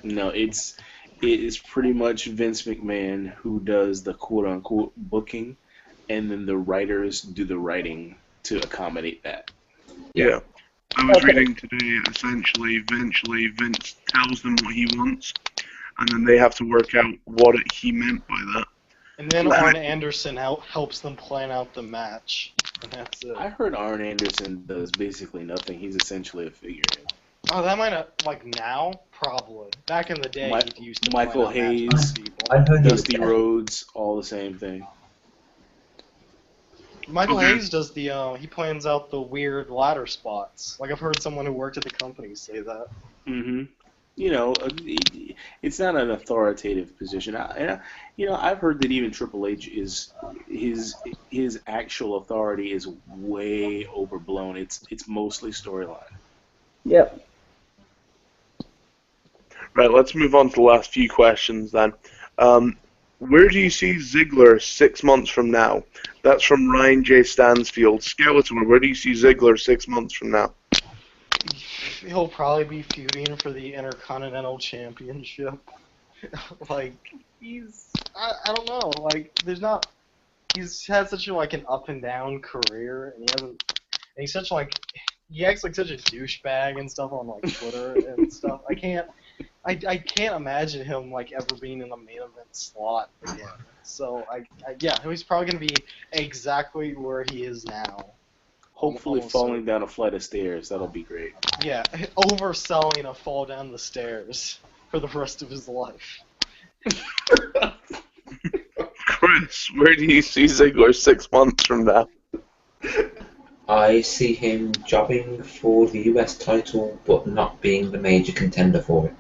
it is pretty much Vince McMahon who does the quote-unquote booking, and then the writers do the writing to accommodate that. Yeah. I was Okay. reading today, essentially, eventually Vince tells them what he wants, and then they have to work out what he meant by that. And then Arn Anderson helps them plan out the match. And that's it. I heard Arn Anderson does basically nothing. He's essentially a figurehead. Oh, that might not, now? Probably. Back in the day, he used to Michael plan out matches Hayes, with people. I heard Dusty Rhodes, all the same thing. Michael Okay. Hayes does he plans out the weird ladder spots. Like, I've heard someone who worked at the company say that. Mm-hmm. It's not an authoritative position. I've heard that even Triple H is his actual authority is way overblown. It's mostly storyline. Yep. Right, let's move on to the last few questions then. Where do you see Ziggler 6 months from now? That's from Ryan J. Stansfield. Skeletor, where do you see Ziggler 6 months from now? He'll probably be feuding for the Intercontinental Championship. I don't know. He's had such an up and down career, and he acts like such a douchebag and stuff on Twitter and stuff. I can't imagine him ever being in the main event slot again. So he's probably gonna be exactly where he is now. Hopefully Almost falling down a flight of stairs. That'll be great. Yeah, overselling a fall down the stairs for the rest of his life. Chris, where do you see Ziggler 6 months from now? I see him jobbing for the US title, but not being the major contender for it.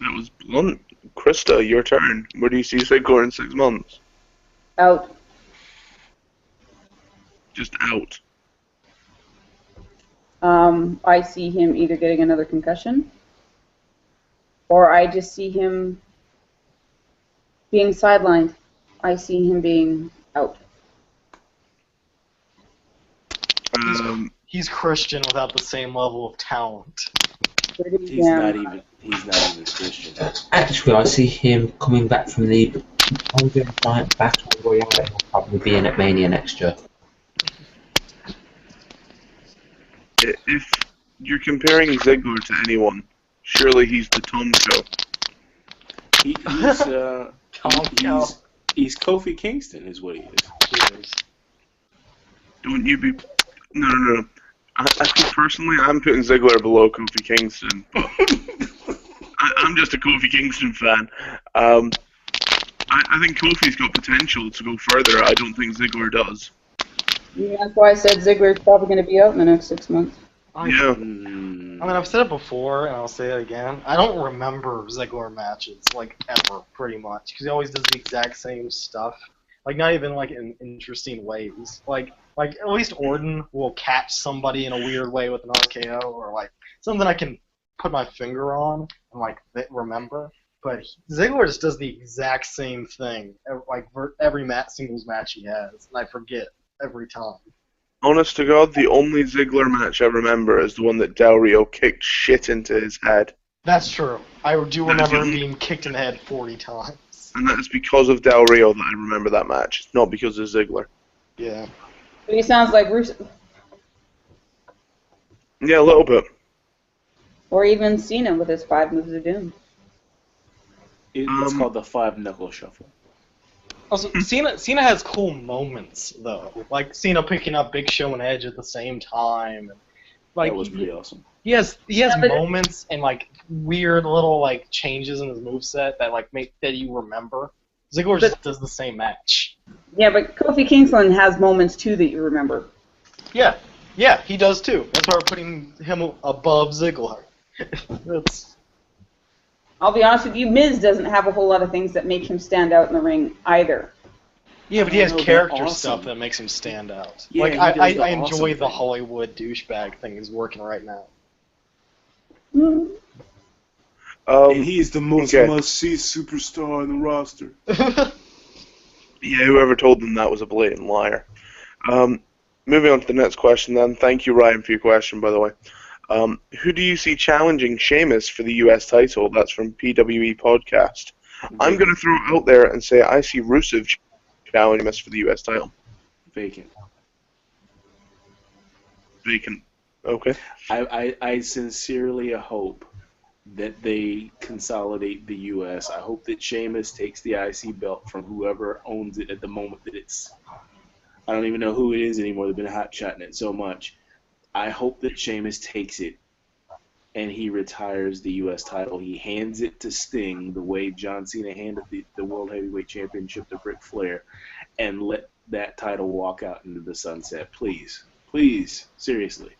That was blunt. Krista, your turn. Where do you see Ziggler in 6 months? Out. Just out. I see him either getting another concussion, or I just see him being sidelined. I see him being out. He's Christian without the same level of talent. He's not even Christian. Actually, I see him coming back from the Andre Giant Battle Royale. He'll probably be in at Mania next year. If you're comparing Ziggler to anyone, surely he's the Tomko. He's Kofi Kingston, is what he is. Don't you be... No. I think personally, I'm putting Ziggler below Kofi Kingston, but I'm just a Kofi Kingston fan. I think Kofi's got potential to go further. I don't think Ziggler does. Yeah, that's why I said Ziggler's probably going to be out in the next 6 months. Yeah. I've said it before, and I'll say it again. I don't remember Ziggler matches, ever, pretty much, because he always does the exact same stuff. Not even, in interesting ways. At least Orton will catch somebody in a weird way with an RKO, or, something I can put my finger on and, remember. But Ziggler just does the exact same thing, every singles match he has, and I forget every time. Honest to God, the only Ziggler match I remember is the one that Del Rio kicked shit into his head. That's true. I do remember him being kicked in the head 40 times. And that's because of Del Rio that I remember that match. It's not because of Ziggler. Yeah. But he sounds like Rusev. Yeah, a little bit. Or even Cena with his 5 moves of doom. It's called the 5-knuckle shuffle. Also, Cena has cool moments though, like Cena picking up Big Show and Edge at the same time. Like, That was pretty awesome. He has Yeah, but- moments and like weird little like changes in his moveset that like make that you remember. Ziggler just does the same match. Yeah, but Kofi Kingsland has moments too that you remember. Yeah, he does too. That's why we're putting him above Ziggler. That's I'll be honest with you, Miz doesn't have a whole lot of things that make him stand out in the ring either. yeah, but he has Oh, that's character awesome. stuff that makes him stand out. Yeah, like he I does the enjoy awesome the thing. Hollywood douchebag thing he's working right now. Hmm. And he's the most okay. must-see superstar on the roster. Yeah, whoever told them that was a blatant liar. Moving on to the next question then. Thank you, Ryan, for your question, by the way. Who do you see challenging Sheamus for the US title? That's from PWE Podcast. I'm going to throw it out there and say I see Rusev challenging Sheamus for the US title. Vacant. Vacant. Okay. I sincerely hope that they consolidate the U.S. I hope that Sheamus takes the IC belt from whoever owns it at the moment that it's... I don't even know who it is anymore. They've been hot-shotting it so much. I hope that Sheamus takes it and he retires the U.S. title. He hands it to Sting the way John Cena handed the World Heavyweight Championship to Ric Flair, and let that title walk out into the sunset. Please. Please. Seriously.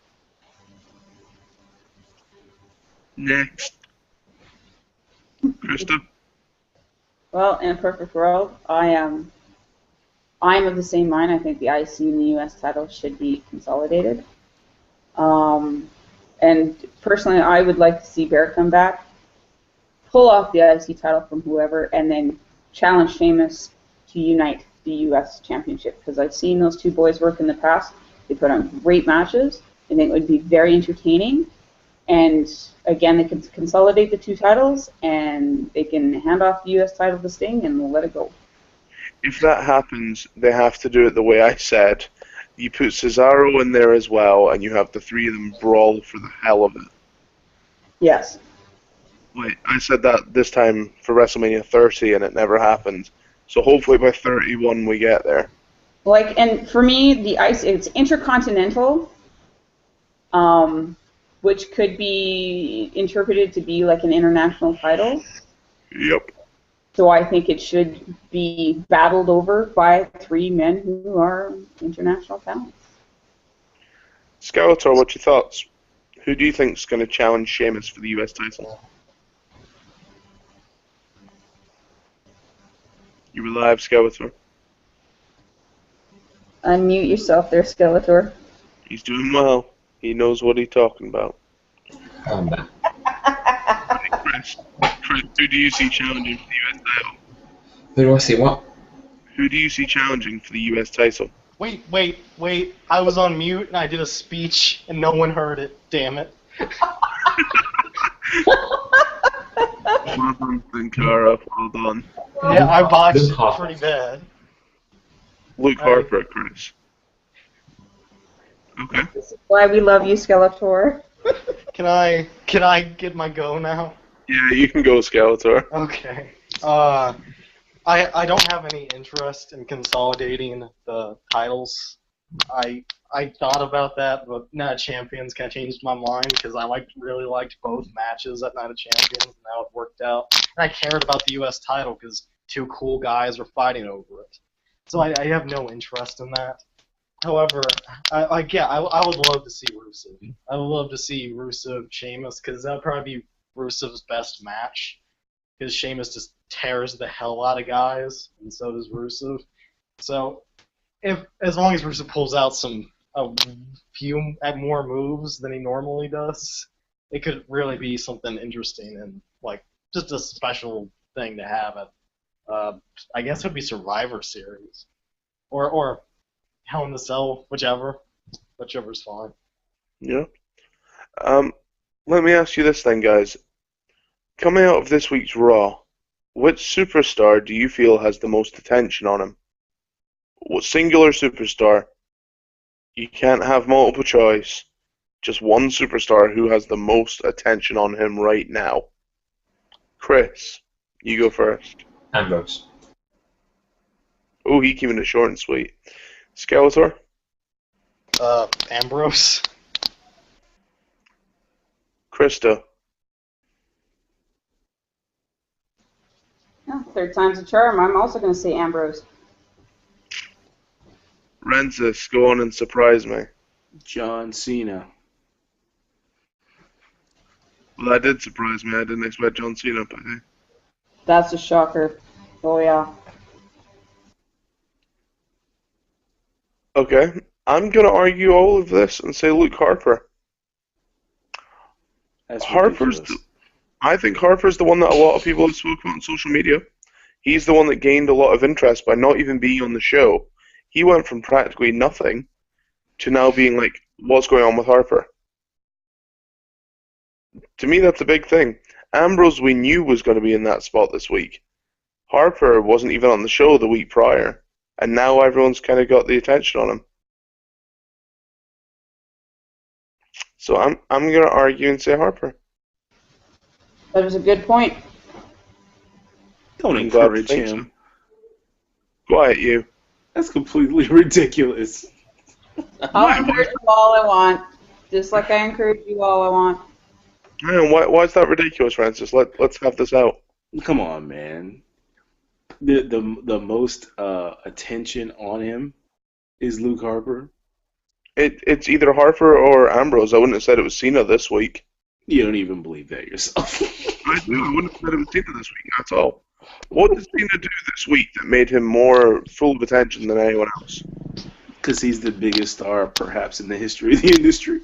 Next. Krista? Well, in a perfect world, I'm of the same mind. I think the IC and the US title should be consolidated. And personally, I would like to see Bear come back, pull off the IC title from whoever, and then challenge Sheamus to unite the US Championship. Because I've seen those two boys work in the past. They put on great matches. I think it would be very entertaining. And again, they can consolidate the two titles, and they can hand off the US title to Sting and let it go. If that happens, they have to do it the way I said. You put Cesaro in there as well, and you have the three of them brawl for the hell of it. Yes. Wait, I said that this time for WrestleMania 30, and it never happened. So hopefully by 31 we get there. Like, and for me, the IC, it's intercontinental, which could be interpreted to be like an international title. Yep. So I think it should be battled over by 3 men who are international talents. Skeletor, what's your thoughts? Who do you think is going to challenge Sheamus for the US title? You alive, Skeletor? Unmute yourself there, Skeletor. He's doing well. He knows what he's talking about. I'm back. Chris, who do you see challenging for the US title? Who do I see what? Who do you see challenging for the US title? Wait. I was on mute and I did a speech and no one heard it. Damn it. Well done, Thinkara. Well done. Yeah, I botched Luke it Harper. pretty bad. Luke Harper, Chris. Okay. This is why we love you, Skeletor. Can I get my go now? Yeah, you can go, Skeletor. Okay. I don't have any interest in consolidating the titles. I thought about that, but Night of Champions kind of changed my mind because I really liked both matches at Night of Champions, and how it worked out. And I cared about the U.S. title because 2 cool guys were fighting over it. So I have no interest in that. However, I would love to see Rusev. I would love to see Rusev Sheamus because that would probably be Rusev's best match. Because Sheamus just tears the hell out of guys, and so does Rusev. So, as long as Rusev pulls out a few more moves than he normally does, it could really be something interesting and like just a special thing to have at. I guess it would be Survivor Series, or Hell in the Cell, whichever's fine. Yeah. Let me ask you this then, guys. Coming out of this week's Raw, which superstar do you feel has the most attention on him? What singular superstar? You can't have multiple choice. just one superstar who has the most attention on him right now. Chris, you go first. Ambrose. Oh, he keeping it short and sweet. Skeletor? Ambrose. Krista? Oh, third time's a charm. I'm also going to say Ambrose. Rensis, go on and surprise me. John Cena. Well, that did surprise me. I didn't expect John Cena, but hey. That's a shocker. Oh, yeah. Okay, I'm going to argue all of this and say Luke Harper. That's Harper's ridiculous. I think Harper's the one that a lot of people have spoken about on social media. He's the one that gained a lot of interest by not even being on the show. He went from practically nothing to now being like, what's going on with Harper? To me, that's a big thing. Ambrose we knew was going to be in that spot this week. Harper wasn't even on the show the week prior, and now everyone's kind of got the attention on him. So I'm going to argue and say Harper. That was a good point. Don't I'm glad you encourage think him. Quiet, you. That's completely ridiculous. I'll encourage you all I want. Just like I encourage you all I want. Man, why is that ridiculous, Francis? Let's have this out. Come on, man. The most attention on him is Luke Harper. It's either Harper or Ambrose. I wouldn't have said it was Cena this week. You don't even believe that yourself. I wouldn't have said it was Cena this week. That's all. What did Cena do this week that made him more full of attention than anyone else? Because he's the biggest star, perhaps, in the history of the industry.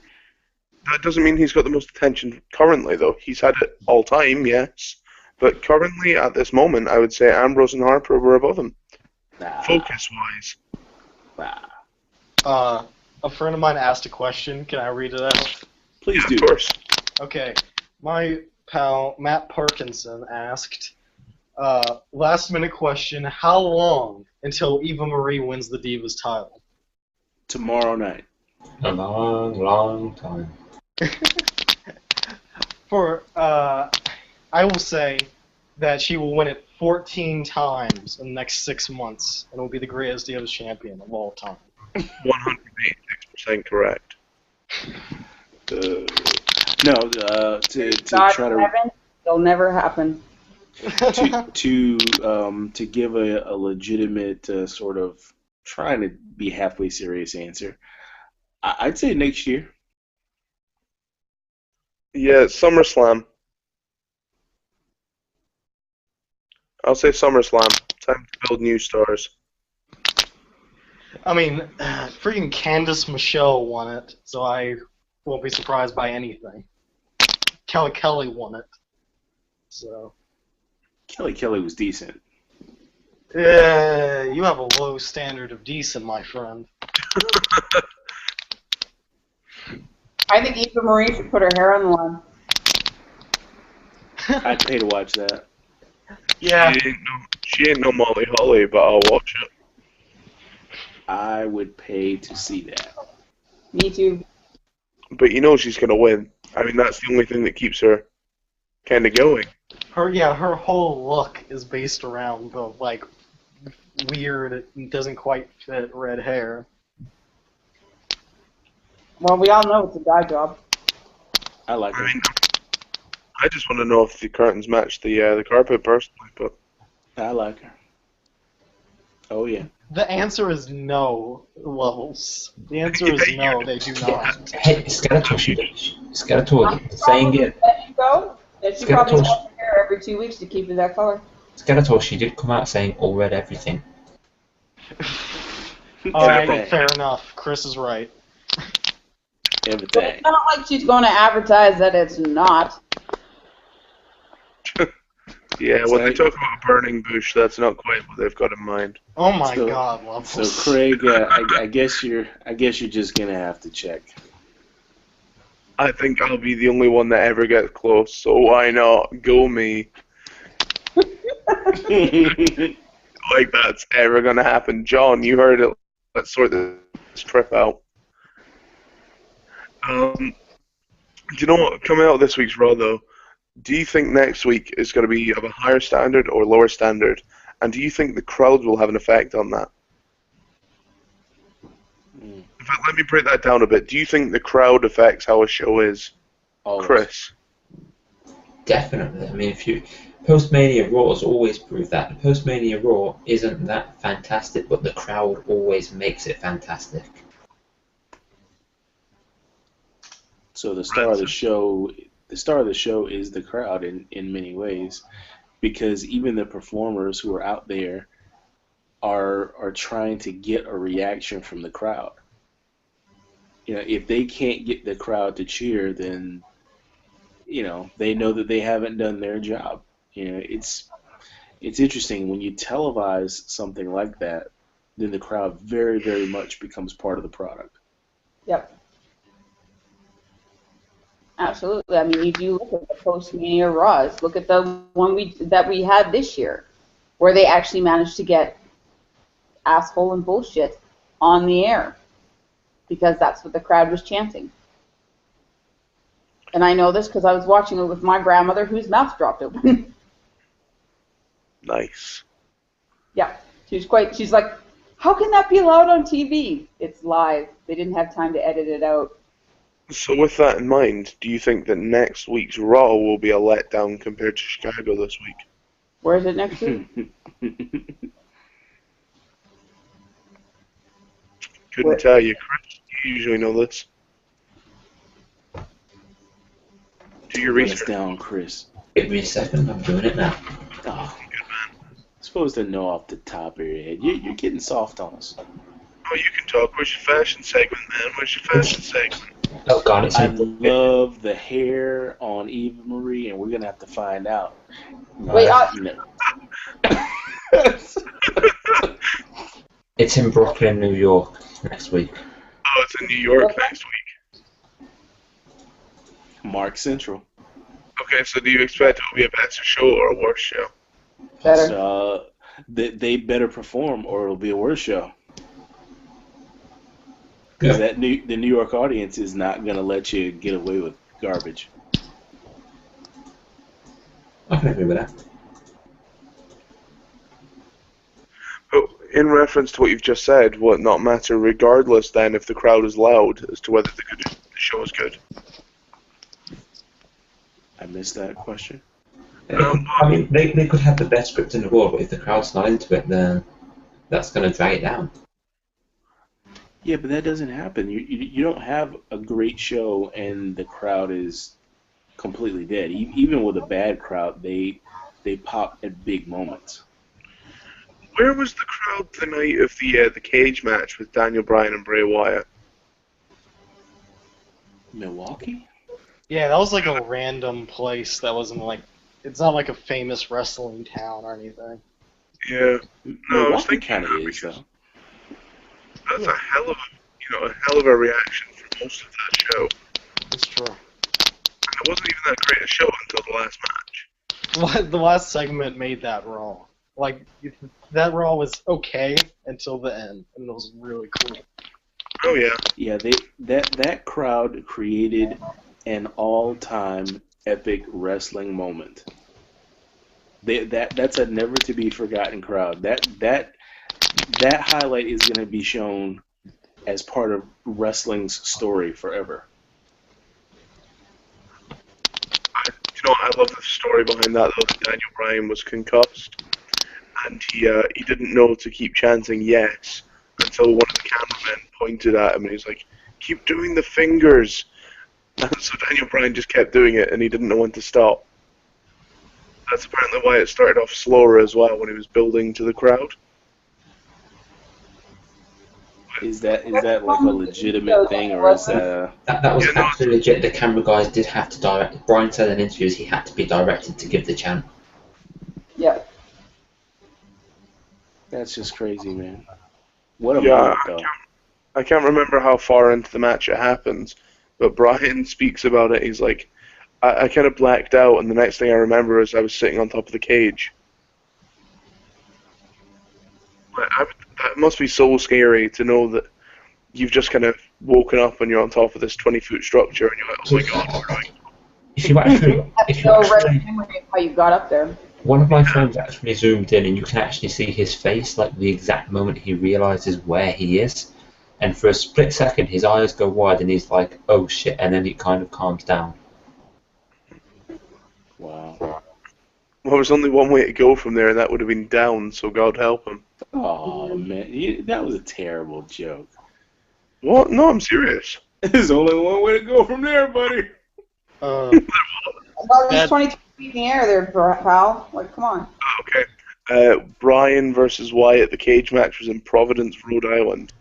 That doesn't mean he's got the most attention currently, though. He's had it all time, yes. But currently, at this moment, I would say Ambrose and Harper were above him. Nah. Focus-wise. Nah. A friend of mine asked a question. Can I read it out? Please do. Of course. Okay. My pal, Matt Parkinson, asked, last minute question, how long until Eva Marie wins the Divas title? Tomorrow night. A long, long time. I will say that she will win it 14 times in the next 6 months, and will be the greatest Divas champion of all time. 186% correct. To God try in to heaven, it'll never happen. to give a legitimate sort of trying to be halfway serious answer, I'd say next year. Yeah, SummerSlam. I'll say SummerSlam. Time to build new stars. I mean, freaking Candice Michelle won it, so I won't be surprised by anything. Kelly won it, so. Kelly was decent. You have a low standard of decent, my friend. I think Eva Marie should put her hair on the line. I'd pay to watch that. Yeah. She ain't no Molly Holly, but I'll watch it. I would pay to see that. Me too. But you know she's gonna win. I mean, that's the only thing that keeps her kind of going. Her whole look is based around the, like, weird, it doesn't quite fit red hair. Well, we all know it's a guy job. I like I her. mean, I just want to know if the curtains match the carpet personally, but I like her. Oh yeah. The answer is no, Levels. The answer is no, they do not. Hey, Skeletor, saying it. Let you go. That she probably Skeletor. wash her hair every 2 weeks to keep it that color. Skeletor, she did come out saying all red everything. Alright, fair enough. Chris is right. But Everything. it's not like she's going to advertise that it's not. yeah, when they talk about a burning bush, that's not quite what they've got in mind. Oh my So- god, Levels. So Craig, I guess you're just gonna have to check. I think I'll be the only one that ever gets close, so why not? Go me. Like that's ever gonna happen. John, you heard it. Let's sort this trip out. Do you know what? Coming out of this week's Raw, though, do you think next week is going to be of a higher standard or lower standard? And do you think the crowd will have an effect on that? In fact, let me break that down a bit. Do you think the crowd affects how a show is? Always. Chris? Definitely. I mean, if you Post-Mania Raw has always proved that. The Post-Mania Raw isn't that fantastic, but the crowd always makes it fantastic. So the star of the show is the crowd in many ways, because even the performers who are out there are trying to get a reaction from the crowd. You know, if they can't get the crowd to cheer, then they know that they haven't done their job. It's interesting when you televise something like that, then the crowd very, very much becomes part of the product. Yep. Absolutely. I mean, you do look at the post-Mania Raws. Look at the one that we had this year, where they actually managed to get asshole and bullshit on the air, because that's what the crowd was chanting. And I know this because I was watching it with my grandmother, whose mouth dropped open. Nice. Yeah, she's like, how can that be allowed on TV? It's live. They didn't have time to edit it out. So with that in mind, do you think that next week's Raw will be a letdown compared to Chicago this week? Where is it next week? Couldn't tell you, Chris. You usually know this. Do your Run us research. down, Chris. Give me a second, I'm doing it now. Oh, supposed to know off the top of your head. You're getting soft on us. Oh, you can talk. Where's your fashion segment, man? Where's your fashion segment? Oh god, it's I in love the hair on Eva Marie, and we're going to have to find out. Wait, It's in Brooklyn, New York next week. Oh, it's in New York next week. Mark Central. Okay, so do you expect it will be a better show or a worse show? better. So, they better perform, or it'll be a worse show. Because the New York audience is not going to let you get away with garbage. I can agree with that. But in reference to what you've just said, will it not matter regardless then if the crowd is loud as to whether the show is good? I missed that question. I mean, they could have the best script in the world, but if the crowd's not into it, then that's going to drag it down. Yeah, but that doesn't happen. You don't have a great show and the crowd is completely dead. Even with a bad crowd, they pop at big moments. Where was the crowd the night of the cage match with Daniel Bryan and Bray Wyatt? Milwaukee? Yeah, that was like a random place that wasn't like, it's not like a famous wrestling town or anything. Yeah. No, I was Milwaukee thinking kind of that is, though. That's a hell of a reaction for most of that show. It's true. And it wasn't even that great a show until the last match. The last segment made that Raw. Like, that Raw was okay until the end, and it was really cool. Oh yeah. Yeah, that crowd created an all-time epic wrestling moment. That's a never to be forgotten crowd. That highlight is going to be shown as part of wrestling's story forever. I love the story behind that though. That Daniel Bryan was concussed, and he didn't know to keep chanting yes until one of the cameramen pointed at him and he's like, "Keep doing the fingers." And so Daniel Bryan just kept doing it, and he didn't know when to stop. That's apparently why it started off slower as well when he was building to the crowd. Is that like a legitimate thing, or is that? That was absolutely legit. The camera guys did have to direct. Brian said in interviews he had to be directed to give the chant. Yep. That's just crazy, man. What a moment, though. I can't remember how far into the match it happens, but Brian speaks about it. He's like, I kind of blacked out, and the next thing I remember is I was sitting on top of the cage. That must be so scary to know that you've just kind of woken up and you're on top of this 20-foot structure, and you're like, oh my god, where do I go? If you actually, if you No actually, right memory of how you got up there. one of my friends actually zoomed in, and you can actually see his face, like the exact moment he realizes where he is. And for a split second, his eyes go wide, and he's like, "Oh shit!" And then he kind of calms down. Wow. Well, there's only one way to go from there, and that would have been down, so God help him. Oh man, that was a terrible joke. What? No, I'm serious. There's only one way to go from there, buddy. Uh, About least 22 feet in the air there, pal. Like, come on. Okay. Brian versus Wyatt, the cage match was in Providence, Rhode Island.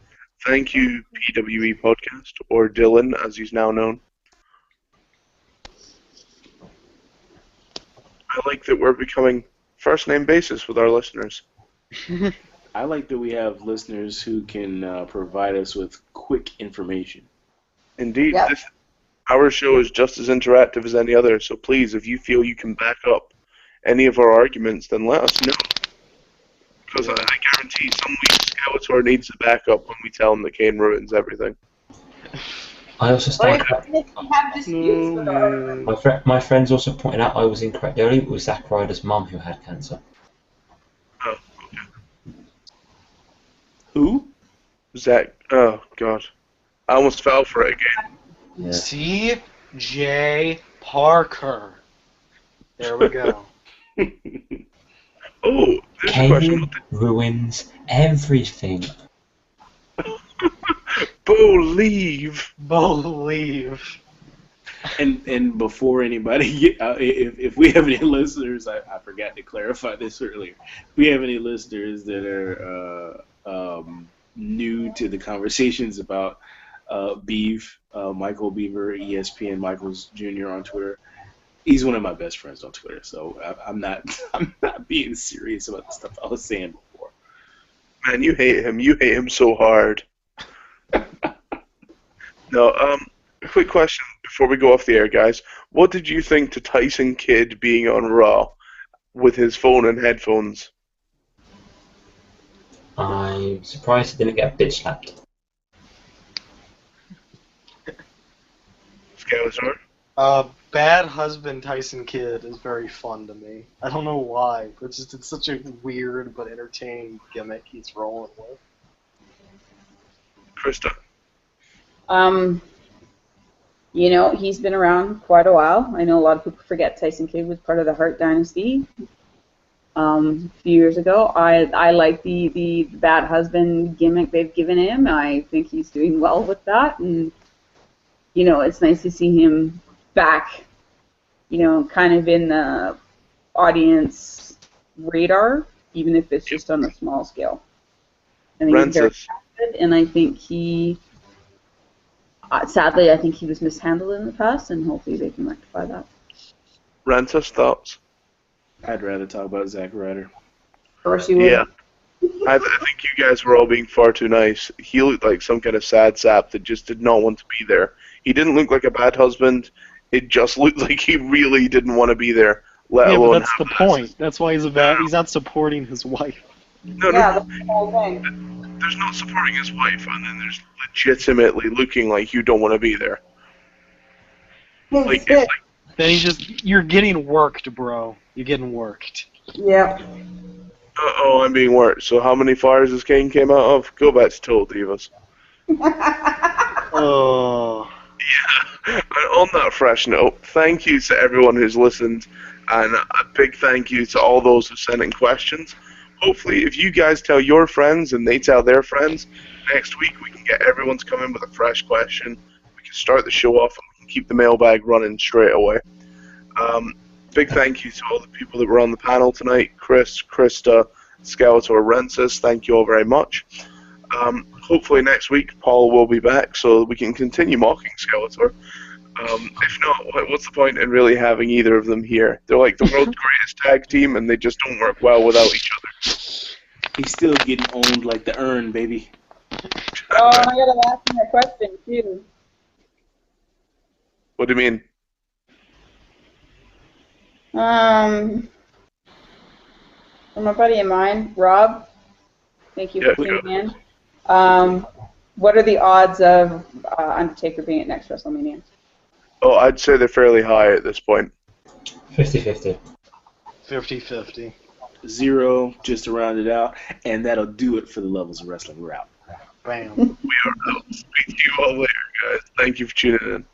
Thank you, PWE Podcast, or Dylan, as he's now known. I like that we're becoming first-name basis with our listeners. I like that we have listeners who can provide us with quick information. Indeed, Yep. our show is just as interactive as any other, so please, if you feel you can back up any of our arguments, then let us know. Because I guarantee some weeks Skeletor needs the backup when we tell him that Kane ruins everything. I also Or stand. even if you have disputes with our... My friends also pointed out I was incorrect earlier. It was Zack Ryder's mum who had cancer. Oh, okay. Who? Zach, oh god. I almost fell for it again. Yeah. C.J. Parker. There we go. Oh, there's a question. Kane ruins everything. Believe. Believe. And before anybody, if we have any listeners, I forgot to clarify this earlier. If we have any listeners that are new to the conversations about Beef, Michael Beaver, ESPN Michaels Jr. on Twitter, he's one of my best friends on Twitter. So I'm not being serious about the stuff I was saying before. Man, you hate him. You hate him so hard. No, a quick question before we go off the air, guys. What did you think to Tyson Kidd being on Raw with his phone and headphones? I'm surprised he didn't get bitch slapped. Skeletor? Bad husband Tyson Kidd is very fun to me. I don't know why, but it's such a weird but entertaining gimmick he's rolling with. Krista? You know, he's been around quite a while. I know a lot of people forget Tyson Kidd was part of the Hart Dynasty a few years ago. I like the bad husband gimmick they've given him. I think he's doing well with that, and you know, it's nice to see him back, you know, kind of in the audience radar, even if it's just on a small scale. I think he's very talented, and I think he, sadly, I think he was mishandled in the past, and hopefully they can rectify that. Rantus, thoughts? I'd rather talk about Zack Ryder. Of course you would. Yeah. I think you guys were all being far too nice. He looked like some kind of sad sap that just did not want to be there. He didn't look like a bad husband. It just looked like he really didn't want to be there, let Yeah, alone but that's the have point. That's why he's not supporting his wife. No, Yeah, no, that's the whole thing. there's not supporting his wife, and then there's legitimately looking like you don't want to be there. Like, it's like, Then you're getting worked, bro. You're getting worked. Yeah. uh-oh, I'm being worked. So how many fires has Kane came out of? Go back to Total Divas. Oh. Yeah. And on that fresh note, thank you to everyone who's listened, and a big thank you to all those who sent in questions. Hopefully, if you guys tell your friends and they tell their friends, next week we can get everyone to come in with a fresh question. We can start the show off and we can keep the mailbag running straight away. Big thank you to all the people that were on the panel tonight. Chris, Krista, Skeletor, Rensis, thank you all very much. Hopefully next week Paul will be back so we can continue mocking Skeletor. If not, what's the point in really having either of them here? They're like the world's greatest tag team and they just don't work well without each other. He's still getting owned like the urn, baby. Oh, I gotta ask him a question too. What do you mean? From a buddy of mine, Rob. Thank you Yeah, for sure. tuning in. What are the odds of Undertaker being at next WrestleMania? Oh, I'd say they're fairly high at this point. 50-50. 50-50. 0, just to round it out, and that'll do it for the Levels of Wrestling. We're out. Bam. We are out. Speak to you all later, guys. Thank you for tuning in.